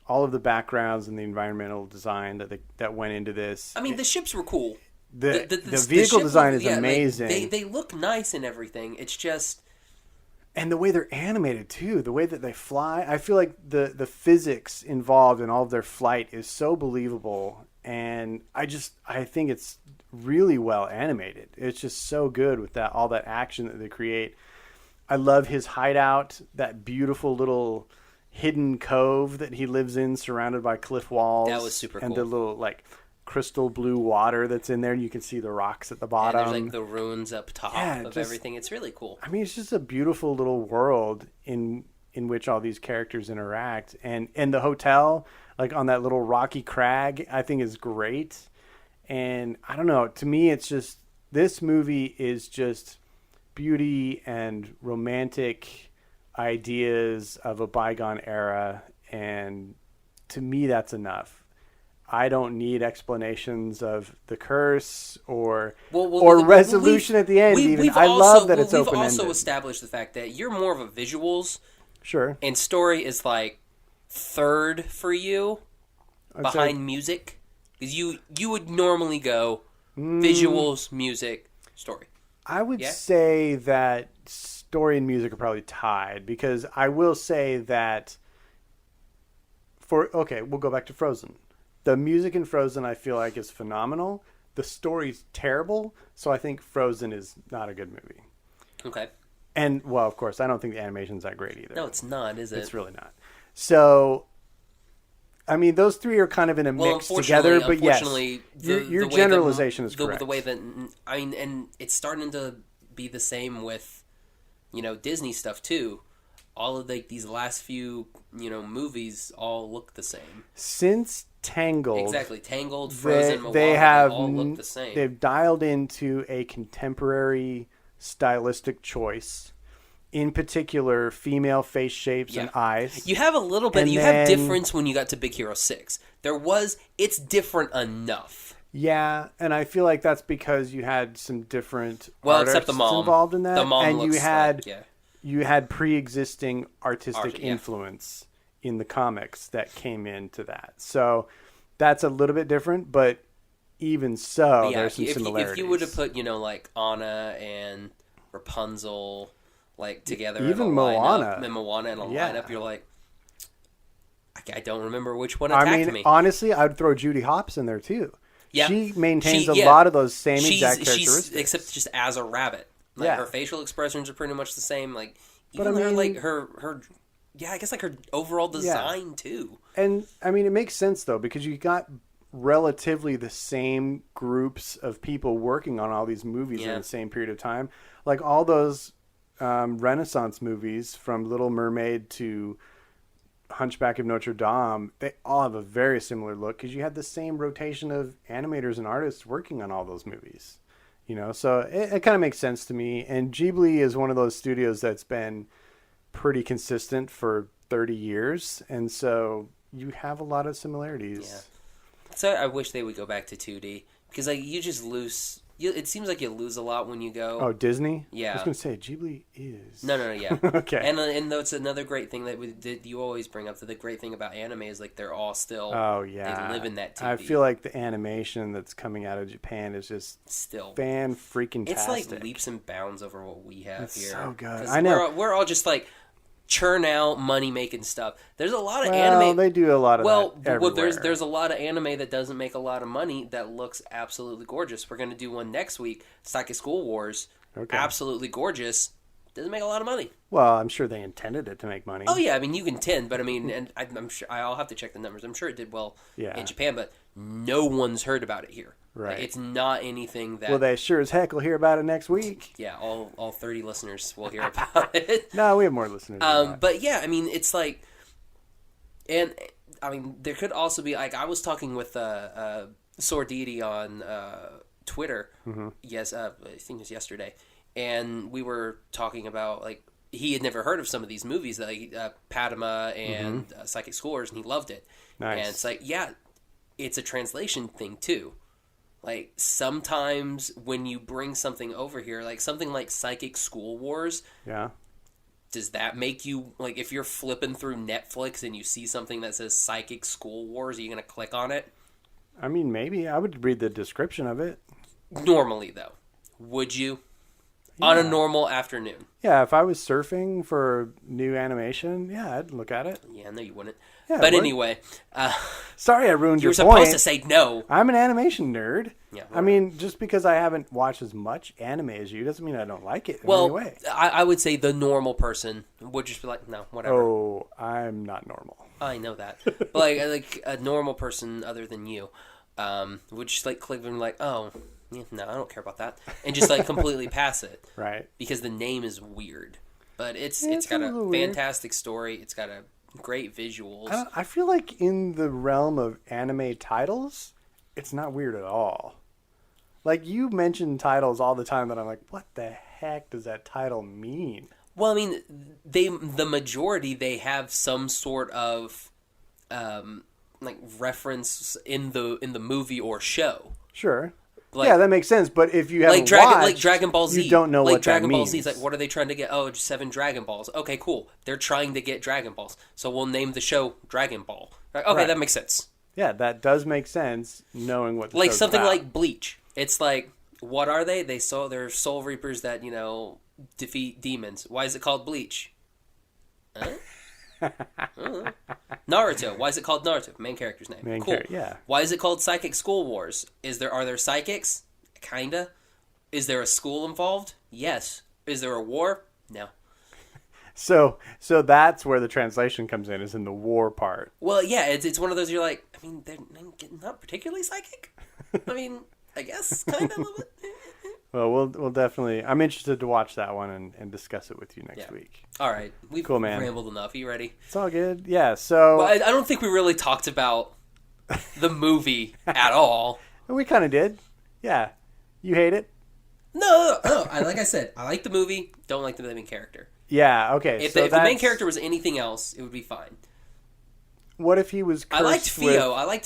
S3: all of the backgrounds and the environmental design that went into this.
S2: I mean, the ships were cool.
S3: The vehicle design is amazing.
S2: Like, they look nice and everything. It's just...
S3: And the way they're animated, too. The way that they fly. I feel like the physics involved in all of their flight is so believable. And I think it's really well animated. It's just so good with all that action that they create. I love his hideout, that beautiful little hidden cove that he lives in, surrounded by cliff walls.
S2: That was super cool.
S3: And the little, like, crystal blue water that's in there, and you can see the rocks at the bottom.
S2: And there's, like, the ruins up top of everything. It's really cool.
S3: I mean, it's just a beautiful little world in which all these characters interact. And the hotel, like, on that little rocky crag, I think is great. And I don't know, to me, it's just, this movie is just beauty and romantic ideas of a bygone era, and to me that's enough. I don't need explanations of the curse or resolution at the end. I love that it's open-ended.
S2: We've also established the fact that you're more of a visuals,
S3: sure,
S2: and story is like third for you behind music, because you would normally go visuals, music, story.
S3: I would say that story and music are probably tied, because I will say that we'll go back to Frozen. The music in Frozen, I feel like, is phenomenal. The story's terrible, so I think Frozen is not a good movie.
S2: Okay.
S3: And, well, of course, I don't think the animation's that great either.
S2: No, it's not, is it?
S3: It's really not. So, I mean, those three are kind of in a mix together, but yes, your generalization is correct.
S2: The way that, I mean, and it's starting to be the same with, Disney stuff, too. All of these last few, movies all look the same.
S3: Since Tangled.
S2: Exactly. Tangled, Frozen, Moana, they all look the same.
S3: They've dialed into a contemporary stylistic choice. In particular, female face shapes and eyes.
S2: You have a little bit. Have difference when you got to Big Hero 6. It's different enough.
S3: Yeah, and I feel like that's because you had some different artists
S2: except the mom.
S3: Involved in that.
S2: The mom
S3: and
S2: looks
S3: you had pre-existing artistic influence in the comics that came into that. So that's a little bit different, but even so, there's some similarities. If
S2: you would have put, like Anna and Rapunzel together,
S3: even
S2: Moana in a lineup, you're like, I don't remember which one attacked me.
S3: Honestly, I'd throw Judy Hopps in there too. Yeah. She maintains a lot of those same exact characteristics.
S2: Except just as a rabbit. Her facial expressions are pretty much the same. I guess her overall design too.
S3: And I mean, it makes sense though, because you got relatively the same groups of people working on all these movies in the same period of time. Like all those Renaissance movies, from Little Mermaid to Hunchback of Notre Dame, they all have a very similar look because you had the same rotation of animators and artists working on all those movies. So it kind of makes sense to me. And Ghibli is one of those studios that's been pretty consistent for 30 years. And so you have a lot of similarities.
S2: Yeah. So I wish they would go back to 2D, because you just lose... it seems like you lose a lot when you go...
S3: Oh, Disney?
S2: Yeah.
S3: I was going to say, Ghibli is...
S2: No, yeah.
S3: Okay.
S2: And that's another great thing that you always bring up. The great thing about anime is they're all still...
S3: Oh, yeah.
S2: They live in that 2D.
S3: I feel like the animation that's coming out of Japan is just...
S2: Still.
S3: Fan-freaking-tastic.
S2: It's like leaps and bounds over what we have
S3: it's
S2: here.
S3: So good. I know.
S2: We're all just churn out money-making stuff. There's a lot of anime...
S3: Well, they do a lot of that everywhere.
S2: There's a lot of anime that doesn't make a lot of money that looks absolutely gorgeous. We're going to do one next week, Psychic School Wars.
S3: Okay.
S2: Absolutely gorgeous. Doesn't make a lot of money.
S3: Well, I'm sure they intended it to make money.
S2: Oh, yeah. I mean, you can tend, but I mean, and I'm sure... I'll have to check the numbers. I'm sure it did well in Japan, but no one's heard about it here.
S3: Right.
S2: It's not anything that...
S3: Well, they sure as heck will hear about it next week.
S2: Yeah, all 30 listeners will hear about it.
S3: No, we have more listeners than that.
S2: But yeah, I mean, it's and I mean, there could also be, I was talking with Sordidi on Twitter, yes, I think it was yesterday, and we were talking about, he had never heard of some of these movies, Padma and Psychic School Wars, and he loved it.
S3: Nice.
S2: And it's it's a translation thing, too. Sometimes when you bring something over here, something like Psychic School Wars, does that make you, like, if you're flipping through Netflix and you see something that says Psychic School Wars, are you going to click on it?
S3: I mean, maybe. I would read the description of it.
S2: Normally, though. Would you? Yeah. On a normal afternoon?
S3: Yeah, if I was surfing for new animation, yeah, I'd look at it.
S2: Yeah, no, you wouldn't.
S3: Yeah,
S2: but anyway.
S3: Sorry I ruined your point.
S2: You were supposed to say no.
S3: I'm an animation nerd.
S2: Yeah,
S3: I mean, just because I haven't watched as much anime as you doesn't mean I don't like it in any way.
S2: I would say the normal person would just be like, no, whatever.
S3: Oh, I'm not normal.
S2: I know that. But like a normal person other than you would just like click and be like, oh, yeah, no, I don't care about that. And just like completely pass it.
S3: Right.
S2: Because the name is weird. But it's got a fantastic story. It's got a great visuals.
S3: I feel like in the realm of anime titles, it's not weird at all. Like, you mention titles all the time that I'm like, what the heck does that title mean?
S2: Well, I mean, the majority, they have some sort of like reference in the movie or show.
S3: Sure.
S2: Like,
S3: yeah, that makes sense. But if you haven't
S2: like Dragon Ball Z,
S3: you don't know
S2: like
S3: what
S2: Dragon
S3: that
S2: Ball
S3: means.
S2: Z is like, what are they trying to get? Oh, just 7 Dragon Balls. Okay, cool. They're trying to get Dragon Balls, so we'll name the show Dragon Ball. Okay, right. That makes sense.
S3: Yeah, that does make sense. Knowing what the
S2: like
S3: show's
S2: something
S3: about.
S2: like Bleach. It's like, what are they? They're soul reapers that defeat demons. Why is it called Bleach? Huh? Naruto. Why is it called Naruto? Main character's name. Cool.
S3: Yeah.
S2: Why is it called Psychic School Wars? Are there psychics? Kinda. Is there a school involved? Yes. Is there a war? No.
S3: So that's where the translation comes in, is in the war part.
S2: Well, yeah, it's one of those, you're like, I mean, they're not particularly psychic. I mean, I guess kind of a little bit.
S3: Well, we'll definitely. I'm interested to watch that one and discuss it with you next week.
S2: All right, we've rambled enough. Are you ready?
S3: It's all good. Yeah. So
S2: I don't think we really talked about the movie at all.
S3: We kind of did. Yeah. You hate it?
S2: No. Like I said, I like the movie. Don't like the main character.
S3: Yeah. Okay.
S2: If the main character was anything else, it would be fine.
S3: What if he was cursed
S2: I liked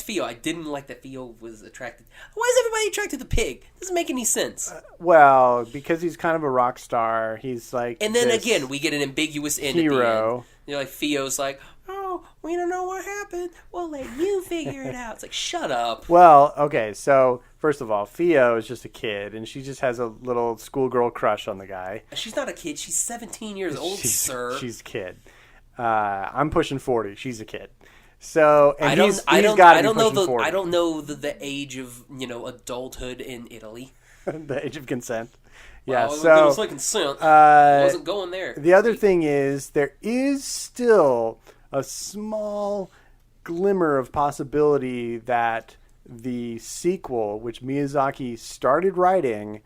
S2: Fio. I didn't like that Fio was attracted. Why is everybody attracted to Pig? Doesn't make any sense.
S3: Well, because he's kind of a rock star. He's like,
S2: and then again, we get an ambiguous end
S3: hero.
S2: At the end. Like Fio's like, oh, we don't know what happened. We'll let you figure it out. It's like, shut up.
S3: Well, okay. So first of all, Fio is just a kid, and she just has a little schoolgirl crush on the guy.
S2: She's not a kid. She's 17 years old, sir.
S3: She's a kid. I'm pushing 40. She's a kid. So and
S2: I don't know the age of adulthood in Italy.
S3: The age of consent. Yeah,
S2: well,
S3: so
S2: it was like consent. I wasn't going there.
S3: The other thing is there is still a small glimmer of possibility that the sequel, which Miyazaki started writing,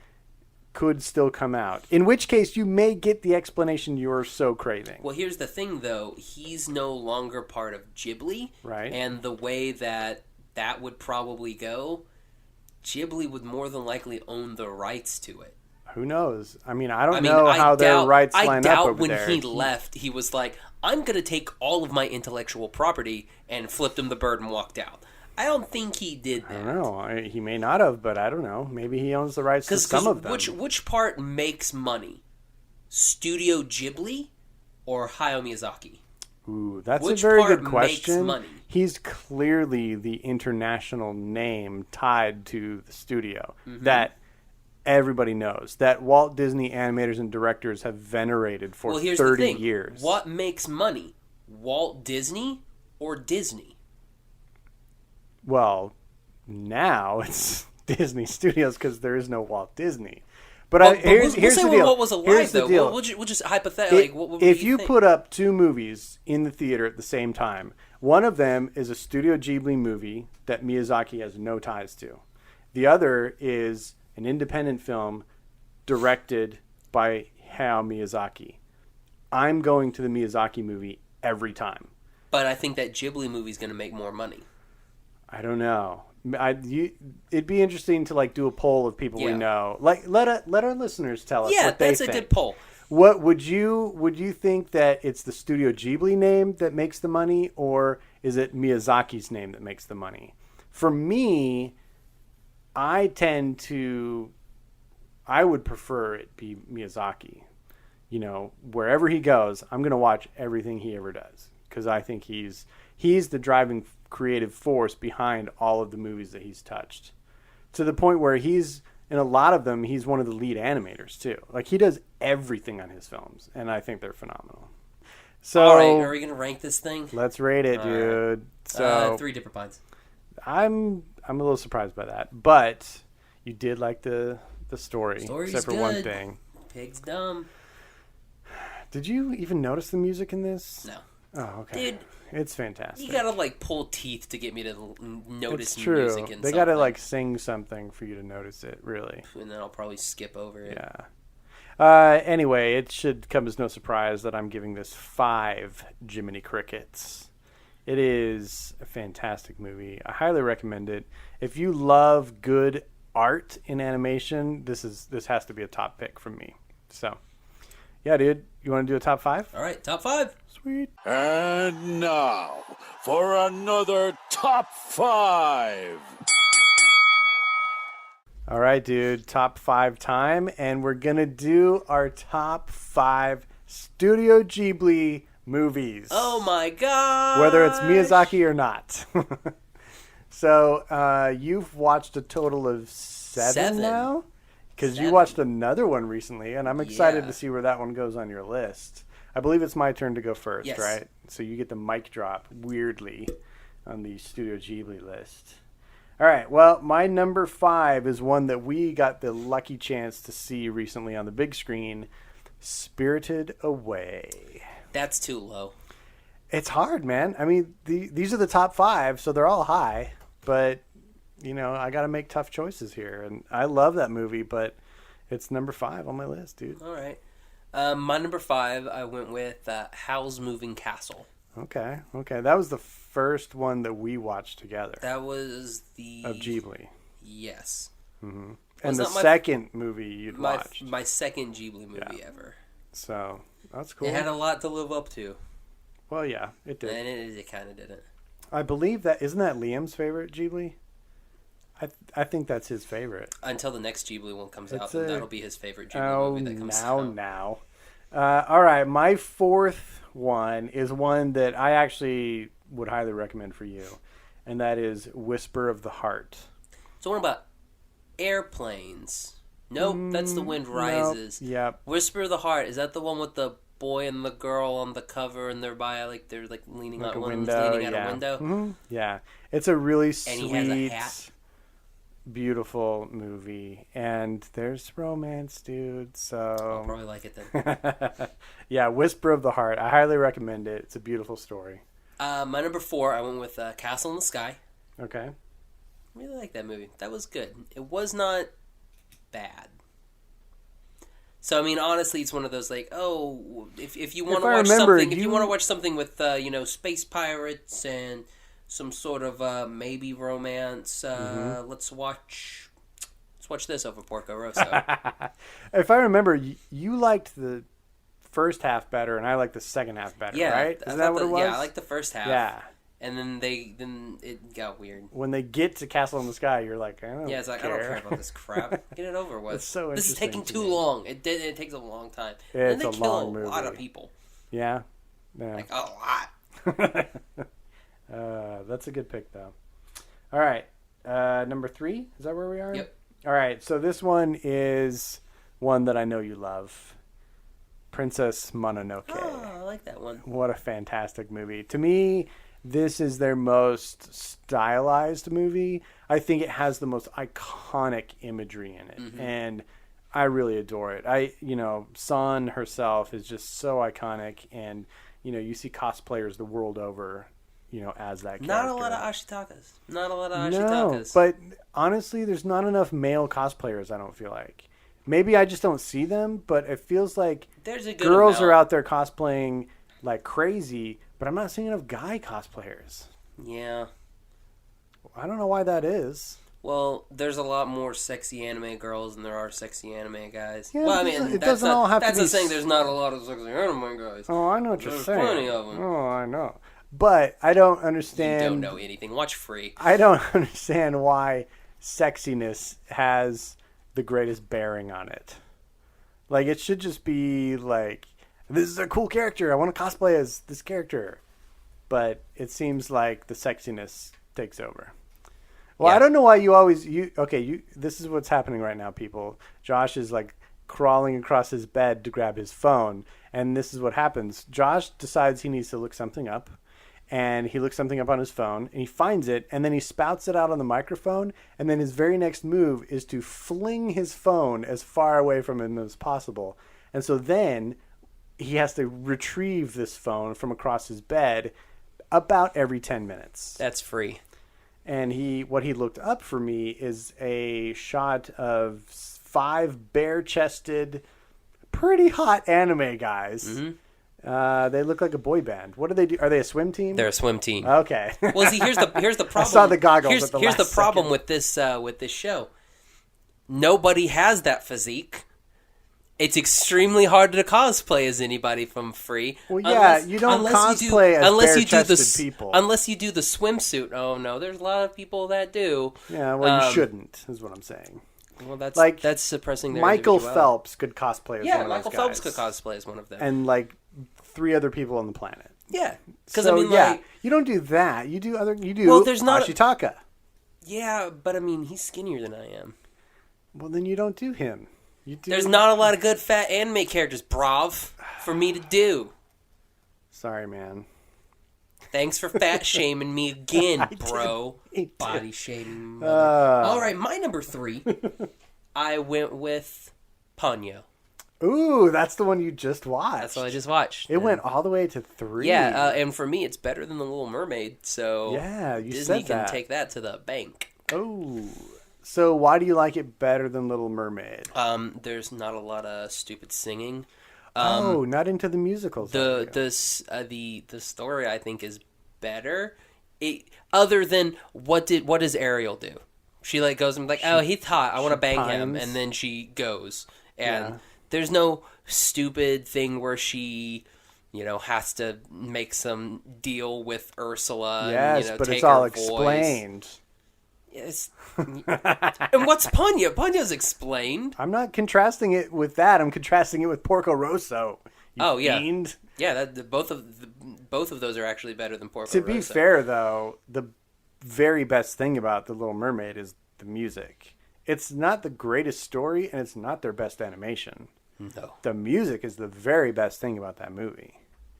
S3: could still come out. In which case, you may get the explanation you're so craving.
S2: Well, here's the thing, though. He's no longer part of Ghibli.
S3: Right.
S2: And the way that would probably go, Ghibli would more than likely own the rights to it.
S3: Who knows? I mean, I don't know how their rights line up over there.
S2: I doubt when he left, he was like, I'm going to take all of my intellectual property, and flipped him the bird and walked out. I don't think he did that.
S3: I don't know. He may not have, but I don't know. Maybe he owns the rights to some of them.
S2: Which part makes money? Studio Ghibli or Hayao Miyazaki?
S3: Ooh, that's a very good question. Makes money? He's clearly the international name tied to the studio that everybody knows, that Walt Disney animators and directors have venerated for 30 years.
S2: What makes money? Walt Disney or Disney?
S3: Well, now it's Disney Studios because there is no Walt Disney. But here's the deal.
S2: What was alive, though. We'll just hypothetically.
S3: If you put up 2 movies in the theater at the same time, one of them is a Studio Ghibli movie that Miyazaki has no ties to. The other is an independent film directed by Hayao Miyazaki. I'm going to the Miyazaki movie every time.
S2: But I think that Ghibli movie is going to make more money.
S3: I don't know. It'd be interesting to do a poll of people we know. Let our listeners tell us what they think.
S2: Yeah, that's a good poll.
S3: What would you think that it's the Studio Ghibli name that makes the money, or is it Miyazaki's name that makes the money? For me, I would prefer it be Miyazaki. wherever he goes, I'm going to watch everything he ever does because I think he's the driving creative force behind all of the movies that he's touched, to the point where he's in a lot of them, he's one of the lead animators too. Like, he does everything on his films, and I think they're phenomenal. So,
S2: all right, are we gonna rank this thing?
S3: Let's rate it, dude.
S2: Right.
S3: So
S2: 3 different pints.
S3: I'm a little surprised by that, but you did like the story,
S2: Story's
S3: except for
S2: good.
S3: one thing.
S2: Pig's dumb.
S3: Did you even notice the music in this?
S2: No.
S3: Oh, okay.
S2: Dude,
S3: it's fantastic.
S2: you gotta like pull teeth to get me to notice
S3: It's true.
S2: music in
S3: They
S2: something.
S3: gotta like sing something for you to notice it, really.
S2: And then I'll probably skip over it.
S3: Yeah. Anyway, it should come as no surprise that I'm giving this 5 Jiminy Crickets. It is a fantastic movie. I highly recommend it. If you love good art in animation, this has to be a top pick from me. So, yeah, dude, you want to do a top 5?
S2: All right, top 5.
S3: Sweet.
S1: And now for another top 5.
S3: All right, dude, top 5 time, and we're going to do our top 5 Studio Ghibli movies.
S2: Oh my god!
S3: Whether it's Miyazaki or not. So, you've watched a total of 7 now? Because you watched another one recently, and I'm excited to see where that one goes on your list. I believe it's my turn to go first,
S2: yes.
S3: right? So you get the mic drop, weirdly, on the Studio Ghibli list. All right, well, my number 5 is one that we got the lucky chance to see recently on the big screen, Spirited Away.
S2: That's too low.
S3: It's hard, man. I mean, these are the top 5, so they're all high, but, I got to make tough choices here, and I love that movie, but it's number 5 on my list, dude.
S2: All right. My number 5, I went with Howl's Moving Castle.
S3: Okay. That was the first one that we watched together.
S2: That was
S3: of Ghibli.
S2: Yes.
S3: Mm-hmm. And the second movie you'd watched.
S2: My second Ghibli movie ever.
S3: So, that's cool.
S2: It had a lot to live up to.
S3: Well, yeah, it did.
S2: And it kind of didn't.
S3: I believe isn't that Liam's favorite Ghibli? I think that's his favorite.
S2: Until the next Ghibli one comes out, and that'll be his favorite Ghibli movie that comes
S3: out. All right, my 4th one is one that I actually would highly recommend for you, and that is Whisper of the Heart.
S2: So what about airplanes? Nope, that's The Wind Rises.
S3: Nope. Yep.
S2: Whisper of the Heart, is that the one with the boy and the girl on the cover, and they're leaning
S3: like
S2: out
S3: a
S2: one
S3: window,
S2: leaning out a window?
S3: Mm-hmm. Yeah, it's a really sweet,
S2: and he has a hat.
S3: Beautiful movie, and there's romance, dude. So
S2: I'll probably like it then.
S3: Yeah, Whisper of the Heart. I highly recommend it. It's a beautiful story.
S2: My number 4, I went with Castle in the Sky.
S3: Okay.
S2: I really like that movie. That was good. It was not bad. So I mean, honestly, it's one of those if you want to watch something, if you want to watch something with space pirates and some sort of maybe romance, let's watch this over Porco Rosso.
S3: If I remember, you liked the first half better, and I liked the second half better, right? Isn't that what it was?
S2: Yeah, I liked the first half.
S3: Yeah.
S2: And then it got weird.
S3: When they get to Castle in the Sky, you're like, I don't care.
S2: I don't care about this crap. Get it over with.
S3: It's so
S2: this is taking
S3: interesting
S2: too long. It takes a long time.
S3: It's
S2: and they
S3: a
S2: kill
S3: long movie.
S2: A lot of people.
S3: Yeah.
S2: Like a lot.
S3: That's a good pick, though. All right. Number 3? Is that where we are?
S2: Yep.
S3: All right. So this one is one that I know you love. Princess Mononoke.
S2: Oh, I like that one.
S3: What a fantastic movie. To me, this is their most stylized movie. I think it has the most iconic imagery in it. Mm-hmm. And I really adore it. San herself is just so iconic. And, you see cosplayers the world over, as that character.
S2: Not a lot of Ashitakas.
S3: No, but honestly, there's not enough male cosplayers, I don't feel like. Maybe I just don't see them, but it feels like
S2: there's a good
S3: girls
S2: amount.
S3: are out there cosplaying like crazy, but I'm not seeing enough guy cosplayers.
S2: Yeah.
S3: I don't know why that is.
S2: Well, there's a lot more sexy anime girls than there are sexy anime guys.
S3: Yeah,
S2: well, I mean,
S3: it doesn't all have to be...
S2: That's the thing, there's not a lot of sexy anime guys.
S3: Oh, I know what you're saying.
S2: There's plenty of them.
S3: Oh, I know. But I don't understand...
S2: You don't know anything. Watch Free.
S3: I don't understand why sexiness has the greatest bearing on it. Like, it should just be like, this is a cool character. I want to cosplay as this character. But it seems like the sexiness takes over. Well,
S2: Yeah.
S3: I don't know why this is what's happening right now, people. Josh is like crawling across his bed to grab his phone, and this is what happens. Josh decides he needs to look something up, and he looks something up on his phone, and he finds it, and then he spouts it out on the microphone, and then his very next move is to fling his phone as far away from him as possible. And so then he has to retrieve this phone from across his bed about every 10 minutes.
S2: That's free.
S3: And what he looked up for me is a shot of 5 bare-chested, pretty hot anime guys. Mm-hmm. They look like a boy band. What do they do? Are they a swim team?
S2: They're a swim team.
S3: Okay.
S2: Well, see, here's the problem.
S3: I saw the goggles.
S2: Here's the problem with this show. Nobody has that physique. It's extremely hard to cosplay as anybody from Free.
S3: Well, yeah, you don't cosplay as bare-chested people.
S2: Unless you do the swimsuit. Oh, no, there's a lot of people that do.
S3: Yeah, well, you shouldn't, is what I'm saying.
S2: Well, that's suppressing their
S3: Michael
S2: individuality.
S3: Phelps could cosplay as one of those guys.
S2: Yeah, Michael Phelps could cosplay as one of them.
S3: And, like, 3 other people on the planet.
S2: Yeah. Because,
S3: So,
S2: I mean,
S3: yeah, you don't do that. You do
S2: there's not
S3: Ashitaka.
S2: Yeah, but, I mean, he's skinnier than I am.
S3: Well, then you don't do him.
S2: There's not a lot of good fat anime characters, brav, for me to do.
S3: Sorry, man.
S2: Thanks for fat shaming me again, bro. Body shaming. All right, my number 3. I went with Ponyo.
S3: Ooh, that's the one you just watched.
S2: That's what I just watched.
S3: It went all the way to 3.
S2: Yeah, and for me, it's better than The Little Mermaid. So
S3: yeah,
S2: Disney can take that to the bank.
S3: Oh. So why do you like it better than Little Mermaid?
S2: There's not a lot of stupid singing.
S3: Not into the musicals.
S2: The story I think is better. Other than what does Ariel do? She like goes and like, oh, he's hot. I want to bang him, and then she goes. And there's no stupid thing where she, has to make some deal with Ursula.
S3: Yes,
S2: and,
S3: but
S2: take
S3: it's all
S2: her
S3: explained.
S2: Yes. And what's Ponyo? Ponyo's explained.
S3: I'm not contrasting it with that. I'm contrasting it with Porco Rosso. Fiend.
S2: Yeah. Both of those are actually better than Porco
S3: To
S2: Rosso.
S3: be fair, though, the very best thing about The Little Mermaid is the music. It's not the greatest story, and it's not their best animation.
S2: No.
S3: The music is the very best thing about that movie.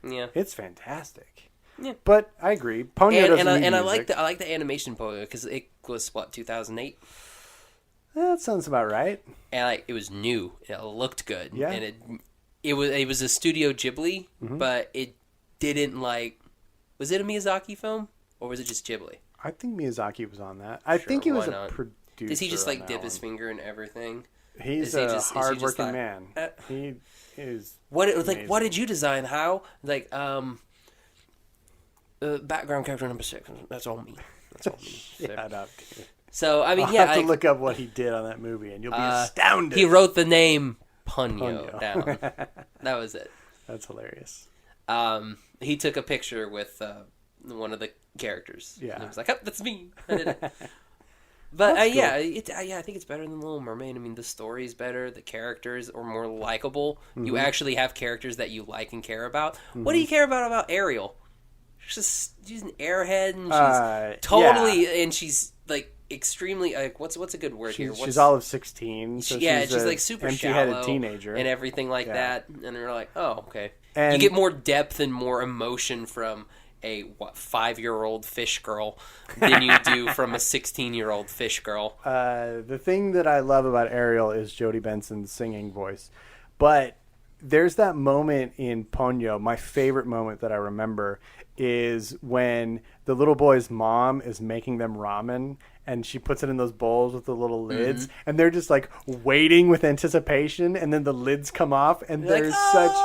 S2: Yeah.
S3: It's fantastic.
S2: Yeah.
S3: But I agree. Ponyo doesn't need music.
S2: I like the animation Ponyo because it was 2008.
S3: That sounds about right.
S2: And it was new. It looked good.
S3: Yeah.
S2: And it was a Studio Ghibli, but it didn't was it a Miyazaki film or was it just Ghibli?
S3: I think Miyazaki was on that. I think he was a producer.
S2: Does he just
S3: on
S2: dip
S3: that
S2: his
S3: one.
S2: finger in everything?
S3: He's a hard-working man. He is.
S2: What
S3: amazing.
S2: did you design? How background character number 6. That's all me.
S3: Shut up, dude.
S2: So I mean,
S3: I'll have to look up what he did on that movie, and you'll be astounded.
S2: He wrote the name Ponyo down. That was it.
S3: That's hilarious.
S2: He took a picture with one of the characters.
S3: Yeah,
S2: and he was like, "Oh, that's me." I did it. But cool. I think it's better than Little Mermaid. I mean, the story's better. The characters are more likable. Mm-hmm. You actually have characters that you like and care about. Mm-hmm. What do you care about Ariel? She's an airhead, and she's totally, and she's like extremely what's a good word here?
S3: She's all of 16. So
S2: she's like super
S3: empty-headed
S2: shallow
S3: teenager
S2: and everything like that. And you're like, oh, okay.
S3: And
S2: you get more depth and more emotion from a 5-year-old fish girl than you do from a 16-year-old fish girl.
S3: The thing that I love about Ariel is Jodie Benson's singing voice, but there's that moment in Ponyo. My favorite moment that I remember is when the little boy's mom is making them ramen, and she puts it in those bowls with the little lids, and they're just like waiting with anticipation, and then the lids come off, and there's such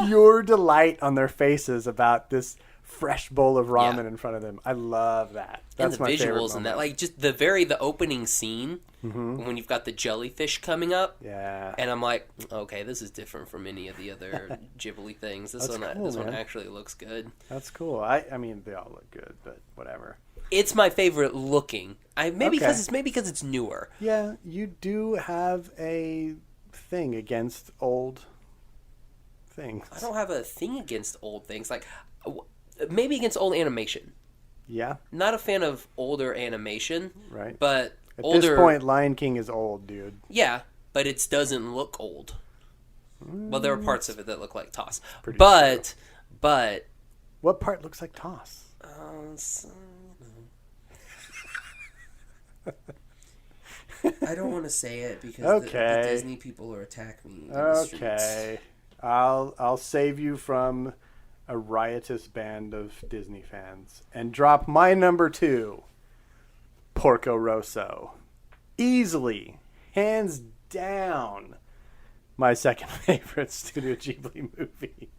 S3: pure delight on their faces about this fresh bowl of ramen in front of them. I love that. That's
S2: and the
S3: my favorite
S2: visuals and
S3: moment.
S2: that, just the opening scene when you've got the jellyfish coming up.
S3: Yeah.
S2: And I'm like, okay, this is different from any of the other Ghibli things. This one actually looks good.
S3: That's cool. I mean, they all look good, but whatever.
S2: It's my favorite looking. Maybe because it's newer.
S3: Yeah, you do have a thing against old things.
S2: I don't have a thing against old things. Like, maybe against old animation.
S3: Yeah.
S2: Not a fan of older animation.
S3: Right.
S2: But
S3: At
S2: older...
S3: this point, Lion King is old, dude.
S2: Yeah, but it doesn't look old. Well, there are parts of it that look like Toss.
S3: Pretty
S2: But...
S3: What part looks like Toss?
S2: I don't want to say it because
S3: Okay.
S2: the Disney people will attack me in the streets.
S3: Okay. I'll save you from a riotous band of Disney fans and drop my number 2, Porco Rosso. Easily, hands down, my second favorite Studio Ghibli movie.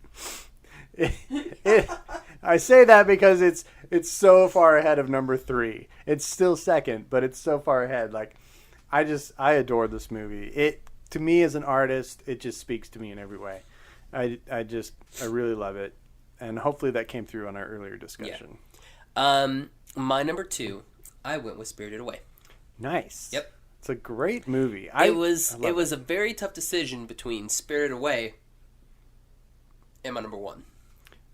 S3: I say that because it's so far ahead of number 3. It's still second, but it's so far ahead. Like, I adore this movie. It, to me as an artist, it just speaks to me in every way. I really love it, and hopefully that came through on our earlier discussion.
S2: Yeah. My number 2, I went with Spirited Away.
S3: Nice.
S2: Yep.
S3: It's a great movie.
S2: It was a very tough decision between Spirited Away and my number 1.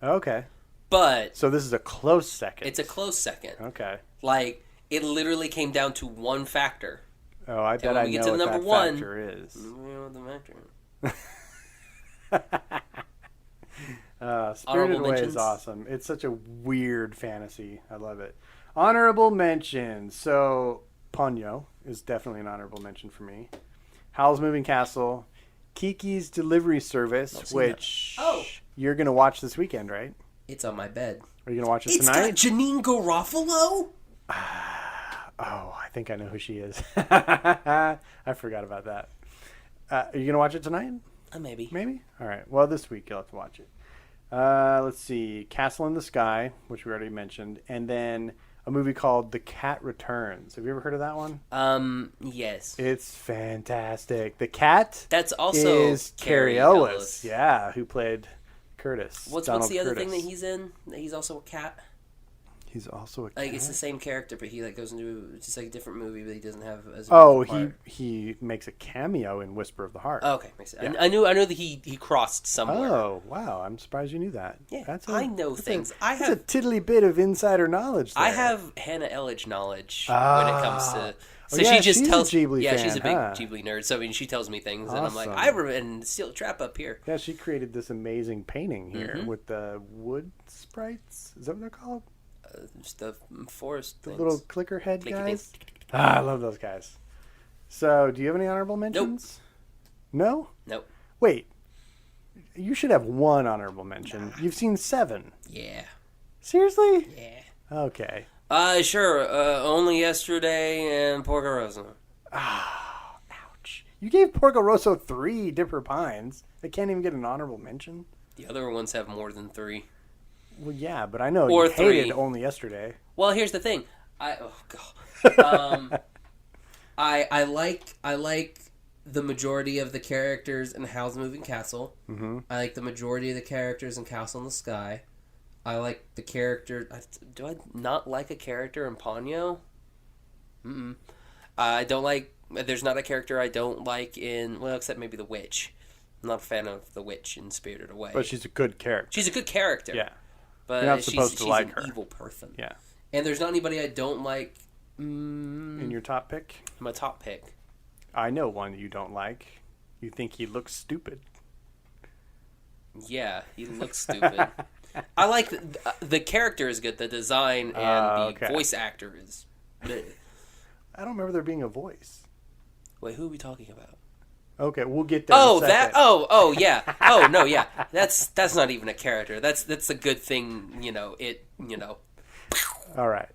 S3: Okay.
S2: But
S3: So this is a close second.
S2: it's a close second.
S3: Okay.
S2: Like, it literally came down to one factor.
S3: Oh, I bet
S2: when
S3: I
S2: we get
S3: know
S2: to
S3: what
S2: number
S3: that
S2: 1,
S3: factor is.
S2: You know what the factor
S3: Spirited
S2: Honorable
S3: Away
S2: mentions?
S3: is awesome. It's such a weird fantasy. I love it. Honorable mention. So, Ponyo is definitely an honorable mention for me. Howl's Moving Castle, Kiki's Delivery Service, which you're going to watch this weekend, right?
S2: It's on my bed.
S3: Are you going to watch it
S2: It's
S3: tonight?
S2: got Janine Garofalo?
S3: Oh, I think I know who she is. I forgot about that. Are you going to watch it tonight?
S2: Maybe.
S3: Maybe? All right. Well, this week you'll have to watch it. Let's see. Castle in the Sky, which we already mentioned. And then a movie called The Cat Returns. Have you ever heard of that one?
S2: Yes.
S3: It's fantastic. The cat
S2: That's also
S3: is
S2: Carrie
S3: Carrie
S2: Ellis.
S3: Ellis. Yeah, who played Curtis.
S2: What's
S3: Donald
S2: the other
S3: Curtis.
S2: thing that he's in? That he's also a cat?
S3: He's also a cat?
S2: Like, it's the same character, but he, like, goes into just, like, a different movie, but he doesn't have as
S3: Oh,
S2: big a part.
S3: he makes a cameo in Whisper of the Heart.
S2: Oh, okay, makes sense.
S3: Yeah.
S2: I knew that he crossed somewhere.
S3: Oh, wow. I'm surprised you knew that.
S2: Yeah,
S3: That's
S2: I know things.
S3: That's a tiddly bit of insider knowledge there.
S2: I have Hannah Elledge knowledge when it comes to. So
S3: Oh, yeah,
S2: she just
S3: she's a
S2: tells.
S3: Ghibli
S2: yeah,
S3: fan,
S2: she's a big
S3: huh?
S2: Ghibli nerd. So I mean, she tells me things, and I'm like,
S3: Awesome.
S2: and Steel Trap up here.
S3: Yeah, she created this amazing painting here with the wood sprites. Is that what they're called?
S2: Just the forest.
S3: The
S2: things.
S3: little clicker head
S2: Clicky
S3: guys?
S2: things.
S3: I love those guys. So, do you have any honorable mentions? No?
S2: Nope.
S3: Wait. You should have one honorable mention. You've seen 7.
S2: Yeah.
S3: Seriously?
S2: Yeah.
S3: Okay.
S2: Sure. Only Yesterday and Porco Rosso.
S3: Ouch. You gave Porco Rosso 3 Dipper Pines. They can't even get an honorable mention?
S2: The other ones have more than 3.
S3: Well, yeah, but I know
S2: Or
S3: you hated
S2: 3.
S3: Only Yesterday.
S2: Well, here's the thing. I like the majority of the characters in Howl's Moving Castle. Mm-hmm. I like the majority of the characters in Castle in the Sky. I like the character. Do I not like a character in Ponyo? Mm-mm. I don't like. There's not a character I don't like in. Well, except maybe the witch. I'm not a fan of the witch in Spirited Away.
S3: But she's a good character.
S2: She's a good character.
S3: Yeah.
S2: But
S3: You're not supposed to like
S2: she's
S3: her.
S2: an evil person.
S3: Yeah.
S2: And there's not anybody I don't like.
S3: In your top pick?
S2: My top pick.
S3: I know one you don't like. You think he looks stupid.
S2: Yeah, he looks stupid. I like the character is good. The design and the voice actor is. Bleh.
S3: I don't remember there being a voice.
S2: Wait, who are we talking about?
S3: Okay, we'll get there.
S2: Oh,
S3: in a
S2: that.
S3: second.
S2: Oh, yeah. Oh, no, yeah. That's not even a character. That's a good thing.
S3: All right.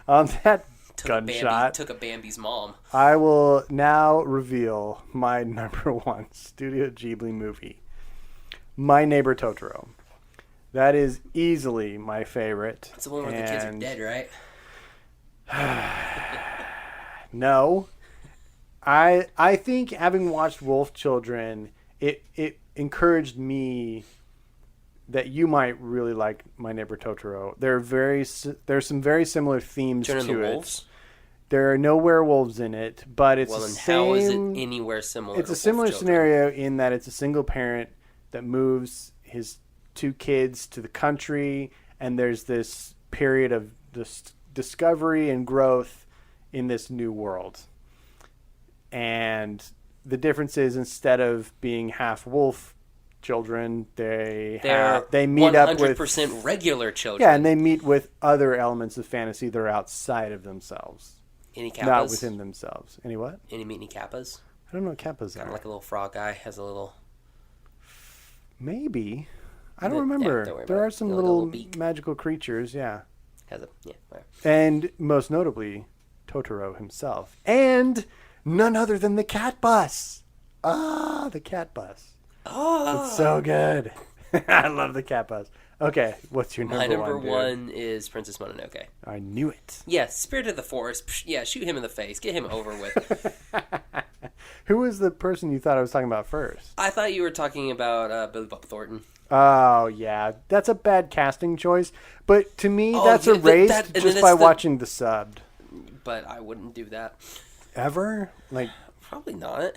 S3: On that gunshot,
S2: took a Bambi's mom.
S3: I will now reveal my number 1 Studio Ghibli movie, My Neighbor Totoro. That is easily my favorite.
S2: It's the one where the kids are dead, right?
S3: No. I think having watched Wolf Children, it encouraged me that you might really like My Neighbor Totoro. There's some very similar themes
S2: Turn
S3: to
S2: the
S3: it.
S2: Wolves?
S3: There are no werewolves in it, but it's
S2: Well,
S3: the
S2: then
S3: same.
S2: how is it anywhere similar?
S3: It's
S2: to
S3: a similar
S2: Wolf Children?
S3: scenario in that it's a single parent that moves his 2 kids to the country, and there's this period of this discovery and growth in this new world. And the difference is, instead of being half wolf children, they're meet up with
S2: 100% regular children.
S3: Yeah, and they meet with other elements of fantasy that are outside of themselves.
S2: Any kappas?
S3: Not within themselves. Any what?
S2: Any kappas?
S3: I don't know what kappas
S2: Kind
S3: are.
S2: of like a little frog guy has a little.
S3: Maybe. I don't
S2: Yeah,
S3: remember.
S2: don't worry
S3: There
S2: about
S3: are
S2: it.
S3: some
S2: Like a
S3: little
S2: little beak.
S3: magical creatures, yeah.
S2: Has a Right.
S3: And most notably, Totoro himself. And none other than the cat bus. Ah, the cat bus.
S2: Oh,
S3: It's so good. I love the cat bus. Okay, what's your
S2: my
S3: number
S2: number
S3: one?
S2: one is Princess Mononoke.
S3: I knew it.
S2: Yeah, Spirit of the Forest. Psh, yeah, shoot him in the face. Get him over with.
S3: Who was the person you thought I was talking about first?
S2: I thought you were talking about Billy Bob Thornton.
S3: Oh, yeah. That's a bad casting choice. But to me,
S2: Oh,
S3: that's
S2: yeah,
S3: erased
S2: and
S3: just
S2: then
S3: by
S2: it's the-
S3: watching the subbed.
S2: But I wouldn't do that.
S3: Ever? Like,
S2: Probably not.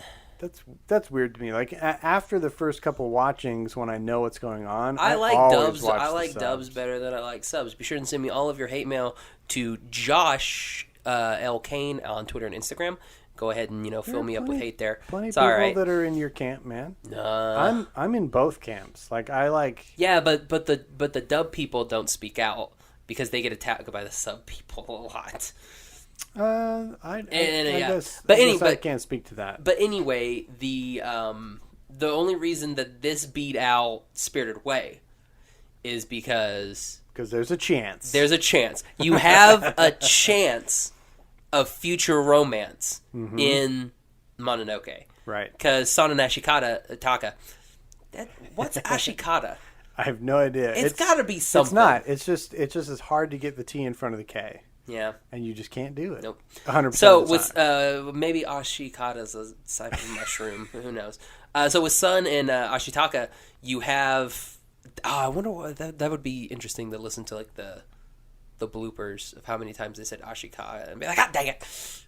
S3: that's weird to me. Like, after the first couple watchings, when I know what's going on,
S2: I like
S3: always
S2: dubs.
S3: watch
S2: I
S3: the
S2: like
S3: subs.
S2: dubs better than I like subs. Be sure and send me all of your hate mail to Josh L. Kane on Twitter and Instagram. Go ahead and fill me up with hate there.
S3: Plenty of
S2: It's
S3: people
S2: all right.
S3: that are in your camp, man. I'm in both camps. Like, I like.
S2: Yeah, but the dub people don't speak out because they get attacked by the sub people a lot.
S3: I guess.
S2: But
S3: I can't speak to that.
S2: But anyway, the only reason that this beat out Spirited Away is because
S3: there's a chance.
S2: there's a chance. You have a chance of future romance in Mononoke.
S3: Right.
S2: Because Sana Taka. What's Ashikata?
S3: I have no idea.
S2: It's got to be something.
S3: It's not. It's just as hard to get the T in front of the K.
S2: Yeah.
S3: And you just can't do it.
S2: Nope.
S3: 100%.
S2: So
S3: of the
S2: with
S3: time.
S2: maybe Ashikata's a type of mushroom. Who knows? So with Sun and Ashitaka, you have. I wonder what that would be interesting to listen to, like the bloopers of how many times they said Ashikata and be like, God dang it!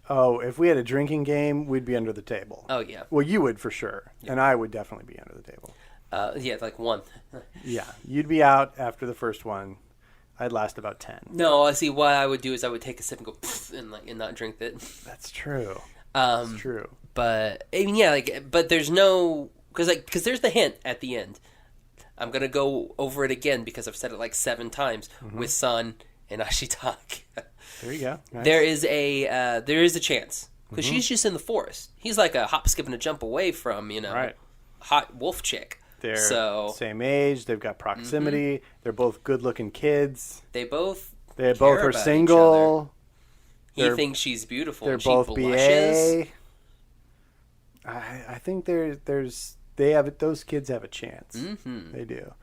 S3: Oh, if we had a drinking game, we'd be under the table.
S2: Oh yeah.
S3: Well, you would for sure, and I would definitely be under the table.
S2: Yeah, like one.
S3: Yeah, you'd be out after the first one. I'd last about 10.
S2: No, I see. What I would do is I would take a sip and go and not drink it.
S3: That's true. That's true.
S2: But I mean, yeah, but there's no because there's the hint at the end. I'm gonna go over it again because I've said it like 7 times with Sun and Ashitaka.
S3: There you go. Nice.
S2: There is a chance because she's just in the forest. He's like a hop, skip, and a jump away from
S3: Right.
S2: hot wolf chick.
S3: They're same age. They've got proximity. They're both good-looking kids.
S2: They both
S3: They
S2: care
S3: both are
S2: about
S3: single.
S2: each other. He thinks she's beautiful.
S3: They're
S2: and she
S3: both
S2: blushes.
S3: BA. I think those kids have a chance.
S2: Mm-hmm.
S3: They do.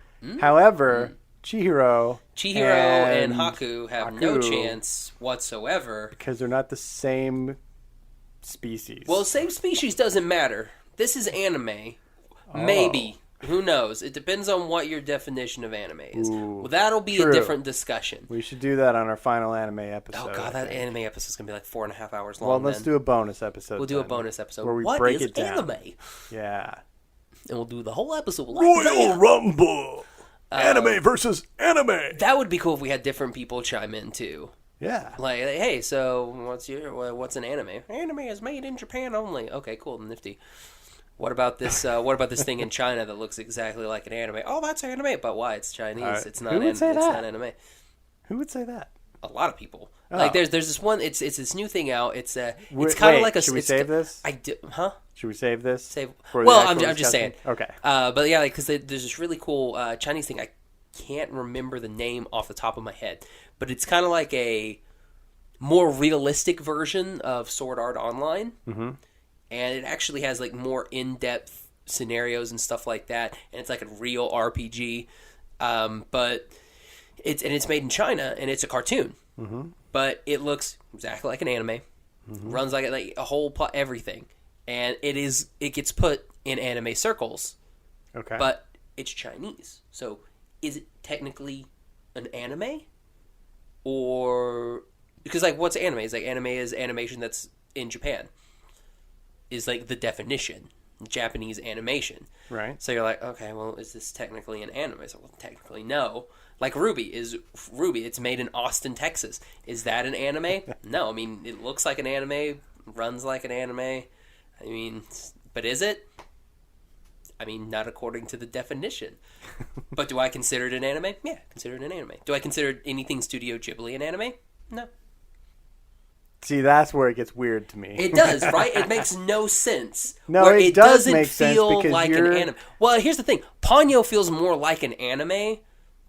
S3: However, Chihiro
S2: and Haku have no
S3: Haku,
S2: chance whatsoever.
S3: because they're not the same species.
S2: Well, same species doesn't matter. This is anime. Maybe. Who knows? It depends on what your definition of anime is.
S3: Ooh,
S2: Well, that'll be
S3: true.
S2: a different discussion.
S3: We should do that on our final anime episode.
S2: Oh, God,
S3: I
S2: that
S3: think.
S2: anime episode's going to be like 4.5 hours long.
S3: Well, let's
S2: then.
S3: do a bonus episode.
S2: We'll do a
S3: then,
S2: bonus episode.
S3: where we
S2: What
S3: break
S2: is
S3: it down.
S2: anime?
S3: Yeah.
S2: And we'll do the whole episode like that.
S3: Rumble. Anime versus anime.
S2: That would be cool if we had different people chime in, too.
S3: Yeah.
S2: Like, hey, so what's an anime? Anime is made in Japan only. Okay, cool, nifty. What about this thing in China that looks exactly like an anime? Oh, that's anime, but why? It's Chinese. It's not.
S3: Who would say
S2: it's
S3: that?
S2: not anime.
S3: Who would say that?
S2: A lot of people.
S3: Oh.
S2: Like there's this one. It's this new thing out. It's kind of
S3: Wait,
S2: like a.
S3: Should we
S2: it's-
S3: save this?
S2: I do, huh?
S3: Should we save this?
S2: Save.
S3: for the
S2: Well,
S3: actual
S2: I'm just saying.
S3: discussion? Okay.
S2: But yeah, because there's this really cool Chinese thing. I can't remember the name off the top of my head, but it's kind of like a more realistic version of Sword Art Online, and it actually has like more in-depth scenarios and stuff like that, and it's like a real RPG, but it's made in China and it's a cartoon, but it looks exactly like an anime, runs like a whole plot, everything, and it gets put in anime circles,
S3: Okay.
S2: but it's Chinese. So is it technically an anime, or because like what's anime? It's like anime is animation that's in Japan. Is like the definition. Japanese animation.
S3: Right.
S2: So you're like, okay, well, is this technically an anime? So, well, technically, no. Like Ruby. It's made in Austin, Texas. Is that an anime? No. I mean, it looks like an anime, runs like an anime. I mean, but is it? I mean, not according to the definition. But do I consider it an anime? Yeah, consider it an anime. Do I consider anything Studio Ghibli an anime? No.
S3: See, that's where it gets weird to me.
S2: It does, right? It makes no sense.
S3: No,
S2: where
S3: it does make sense
S2: feel
S3: because
S2: like an anime. Well, here's the thing. Ponyo feels more like an anime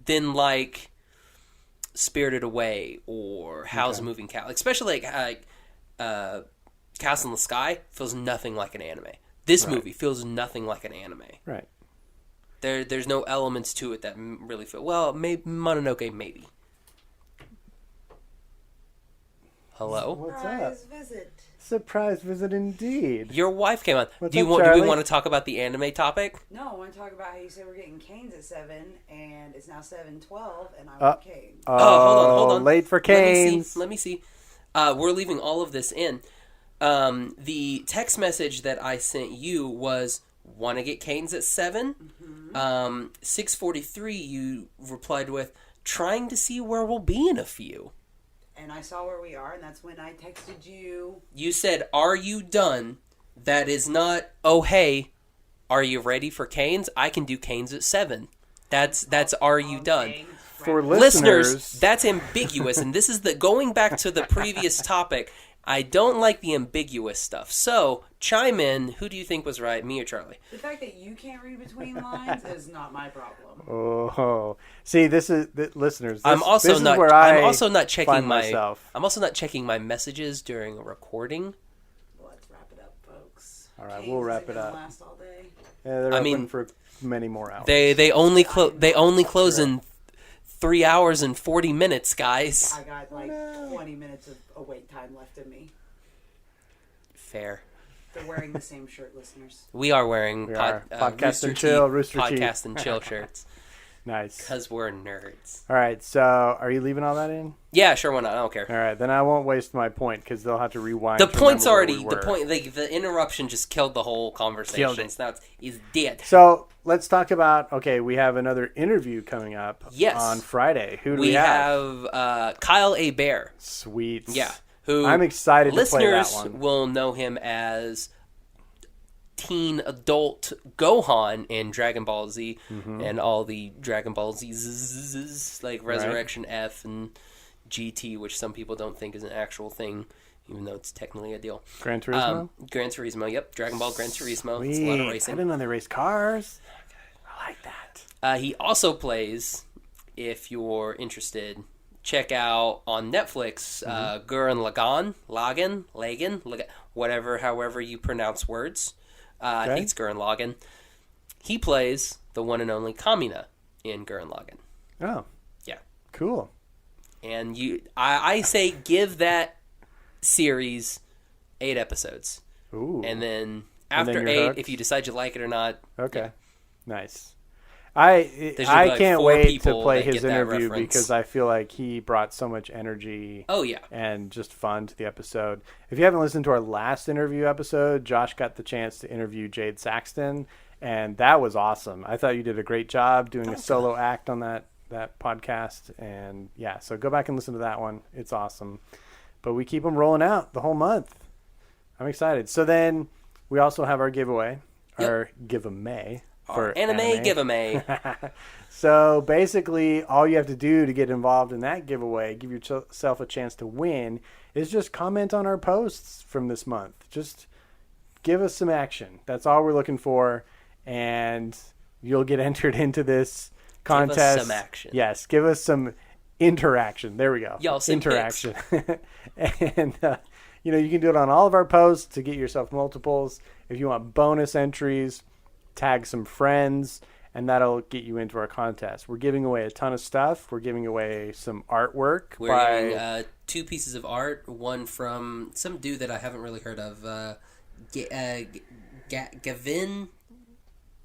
S2: than like Spirited Away or Howl's Moving Castle. Especially like Castle in the Sky feels nothing like an anime. This movie feels nothing like an anime.
S3: Right.
S2: There's no elements to it that really feel... Well, maybe Mononoke, maybe. Hello?
S3: What's
S4: Surprise
S3: up?
S4: visit.
S3: Surprise visit indeed.
S2: Your wife came on.
S3: What's
S2: Do
S3: up,
S2: we
S3: Charlie?
S2: want to talk about the anime topic?
S4: No, I want to talk about how you said we're getting Canes at 7, and it's now 7:12, and I want Canes.
S2: Hold on.
S3: Late for Canes.
S2: Let me see. We're leaving all of this in. The text message that I sent you was, want to get Canes at 7? 6:43, you replied with, trying to see where we'll be in a few.
S4: And I saw where we are, and that's when I texted you.
S2: You said, are you done? That is not, oh, hey, are you ready for Canes? I can do Canes at 7. That's are you done?
S3: For
S2: Listeners, that's ambiguous, and this is going back to the previous topic. I don't like the ambiguous stuff. So, chime in. Who do you think was right, me or Charlie?
S4: The fact that you can't read between lines is not my problem.
S3: Oh, see, listeners.
S2: I'm also
S3: this
S2: not.
S3: Is where I
S2: I'm also not checking
S3: find
S2: my.
S3: myself.
S2: I'm also not checking my messages during a recording.
S4: Let's wrap it up, folks.
S3: All right,
S4: Canes
S3: we'll wrap
S4: isn't
S3: it
S4: gonna
S3: up.
S4: Last all day.
S3: Yeah, they're open for many more hours.
S2: They only close in 3 hours and 40 minutes, guys.
S4: I got 20 minutes of awake time left in me.
S2: Fair.
S4: They're wearing the same shirt, listeners.
S2: We are wearing
S3: Podcast
S2: Rooster
S3: and Chill,
S2: Teeth
S3: Rooster Teeth.
S2: podcast and chill shirts
S3: Nice.
S2: because we're nerds.
S3: All right, so are you leaving all that in?
S2: Yeah, sure, why not? I don't care.
S3: All right, then I won't waste my point because they'll have to rewind.
S2: The
S3: to
S2: point's
S3: remember where
S2: already
S3: we
S2: the
S3: were.
S2: point. The interruption just killed the whole conversation.
S3: Killed it.
S2: So now it's dead.
S3: So let's talk about. Okay, we have another interview coming up.
S2: Yes.
S3: On Friday. Who do
S2: We
S3: we have?
S2: have Kyle A. Bear.
S3: Sweet.
S2: Yeah. Who
S3: I'm excited to play that
S2: listeners
S3: one.
S2: will know him as teen adult Gohan in Dragon Ball Z and all the Dragon Ball Z like Resurrection F and GT, which some people don't think is an actual thing, even though it's technically a deal.
S3: Gran Turismo.
S2: Gran Turismo, yep. Dragon Ball Gran Turismo.
S3: Sweet.
S2: It's a lot of
S3: I
S2: racing.
S3: didn't know they raced cars. I like that.
S2: He also plays, if you're interested, check out on Netflix, Gurren Lagann, whatever, however you pronounce words. I think it's Gurren Lagann. He plays the one and only Kamina in Gurren Lagann.
S3: Oh.
S2: Yeah.
S3: Cool.
S2: And I say give that series 8 episodes.
S3: Ooh.
S2: And then
S3: And
S2: after
S3: then you're
S2: 8,
S3: hooked?
S2: if you decide you like it or not.
S3: Okay.
S2: yeah.
S3: Nice.
S2: There's
S3: I
S2: gonna be like
S3: can't
S2: 4
S3: wait to
S2: people
S3: play
S2: that
S3: his
S2: get that
S3: interview
S2: reference.
S3: because I feel like he brought so much energy
S2: Oh, yeah.
S3: and just fun to the episode. If you haven't listened to our last interview episode, Josh got the chance to interview Jayde Saxton, and that was awesome. I thought you did a great job doing a solo act on that podcast, and yeah, so go back and listen to that one. It's awesome. But we keep them rolling out the whole month. I'm excited. So then we also have our giveaway, our give-a-may.
S2: Our anime giveaway.
S3: So basically, all you have to do to get involved in that giveaway, give yourself a chance to win, is just comment on our posts from this month. Just give us some action. That's all we're looking for, and you'll get entered into this contest.
S2: Give us some action.
S3: Yes, give us some interaction. There we go.
S2: Y'all send
S3: interaction. And you can do it on all of our posts to get yourself multiples. If you want bonus entries, tag some friends, and that'll get you into our contest. We're giving away a ton of stuff. We're giving away some artwork.
S2: We're giving 2 pieces of art. One from some dude that I haven't really heard of. Gavin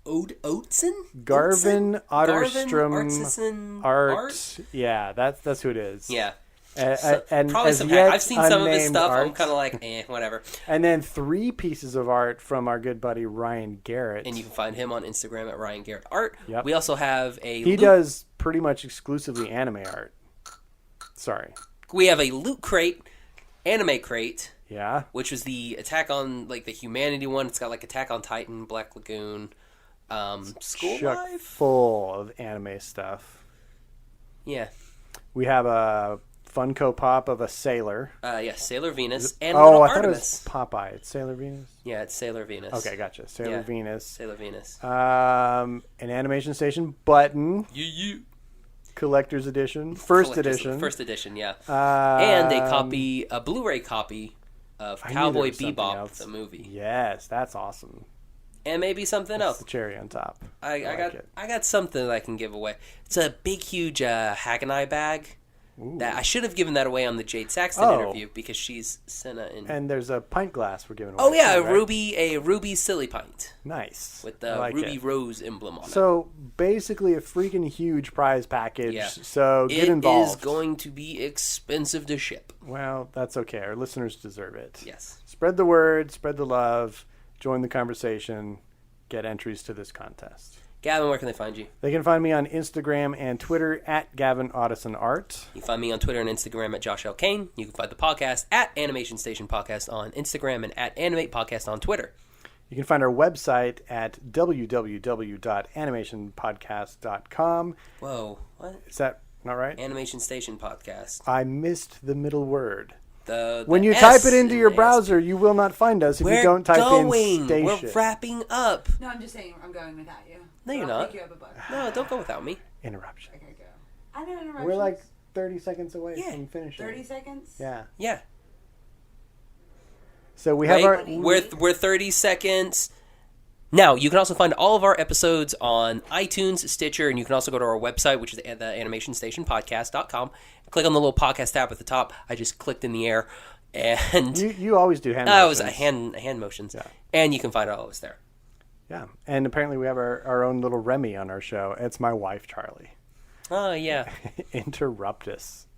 S2: Oatson?
S3: Garvin
S2: Garvin
S3: Otterstrom
S2: Artson
S3: Art. Yeah, that's who it is.
S2: Yeah.
S3: And
S2: Probably
S3: as
S2: some.
S3: yet
S2: I've seen some of his
S3: unnamed
S2: stuff. I'm
S3: art.
S2: kind of like, whatever.
S3: And then 3 pieces of art from our good buddy Ryan Garrett.
S2: And you can find him on Instagram at Ryan Garrett Art.
S3: Yep.
S2: We also have
S3: He does pretty much exclusively anime art. Sorry.
S2: We have a Loot Crate, Anime Crate,
S3: Yeah.
S2: which was the Attack on, like, the Humanity one. It's got, like, Attack on Titan, Black Lagoon, School
S3: Chuck
S2: Life.
S3: full of anime stuff.
S2: Yeah.
S3: We have a Funko Pop of a sailor.
S2: Yeah, Sailor Venus and
S3: Oh,
S2: Little
S3: I thought it
S2: Artemis.
S3: was Popeye. It's Sailor Venus?
S2: Yeah, it's Sailor Venus.
S3: Okay, gotcha. Sailor
S2: Yeah.
S3: Venus.
S2: Sailor Venus.
S3: An Animation Station button.
S2: You.
S3: Collector's edition. First edition.
S2: First edition, yeah. And a Blu-ray copy of
S3: I knew
S2: Cowboy
S3: there was something
S2: Bebop,
S3: else.
S2: the movie.
S3: Yes, that's awesome.
S2: And maybe something
S3: That's
S2: else.
S3: the cherry on top.
S2: I
S3: like it.
S2: got something that I can give away. It's a big, huge Haganai bag.
S3: Ooh.
S2: That I should have given that away on the Jayde Saxton
S3: Oh.
S2: interview because she's Senna in.
S3: And there's a pint glass we're giving away.
S2: Oh yeah,
S3: too, right?
S2: a ruby silly pint
S3: Nice.
S2: with
S3: I
S2: the
S3: like
S2: ruby
S3: it.
S2: rose emblem on it.
S3: So basically a freaking huge prize package.
S2: Yeah.
S3: So get
S2: It
S3: involved.
S2: is going to be expensive to ship.
S3: Well, that's okay. Our listeners deserve it.
S2: Yes.
S3: Spread the word, spread the love, join the conversation, get entries to this contest.
S2: Gavin, where can they find you?
S3: They can find me on Instagram and Twitter at Gavin Audison Art.
S2: You can find me on Twitter and Instagram at Josh L. Kane. You can find the podcast at Animation Station Podcast on Instagram and at Animate Podcast on Twitter.
S3: You can find our website at www.animationpodcast.com.
S2: Whoa, what?
S3: Is that not right?
S2: Animation Station Podcast.
S3: I missed the middle word.
S2: The
S3: When you
S2: S
S3: type it into
S2: in
S3: your
S2: ASP.
S3: browser, you will not find us if you don't type in station.
S2: We're wrapping up.
S4: No, I'm just saying I'm going without you.
S2: No, you're
S4: I'll
S2: not.
S4: pick you up a book.
S2: No, don't go without me.
S3: Interruption.
S4: Okay, go. I know interruptions.
S3: We're like 30 seconds away
S2: Yeah.
S3: from finishing.
S4: 30 seconds?
S3: Yeah.
S2: Yeah.
S3: So we have
S2: Wait, we're 30 seconds. Now, you can also find all of our episodes on iTunes, Stitcher, and you can also go to our website, which is the animationstationpodcast.com. Click on the little podcast tab at the top. I just clicked in the air. And
S3: you always do hand
S2: it was
S3: motions.
S2: hand motions.
S3: Yeah.
S2: And you can find all of us there.
S3: Yeah. And apparently we have our own little Remy on our show. It's my wife, Charlie.
S2: Oh, yeah.
S3: Interrupt us.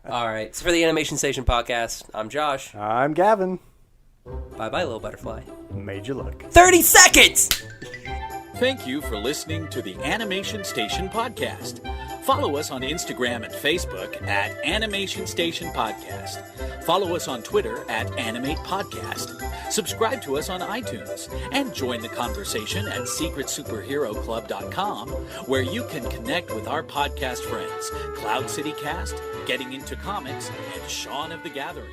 S2: All right. So for the Animation Station podcast, I'm Josh.
S3: I'm Gavin.
S2: Bye-bye, little butterfly.
S3: Made you look.
S2: 30 seconds!
S1: Thank you for listening to the Animation Station Podcast. Follow us on Instagram and Facebook at Animation Station Podcast. Follow us on Twitter at Animate Podcast. Subscribe to us on iTunes. And join the conversation at SecretSuperheroClub.com, where you can connect with our podcast friends, Cloud City Cast, Getting Into Comics, and Shaun of the Gathering.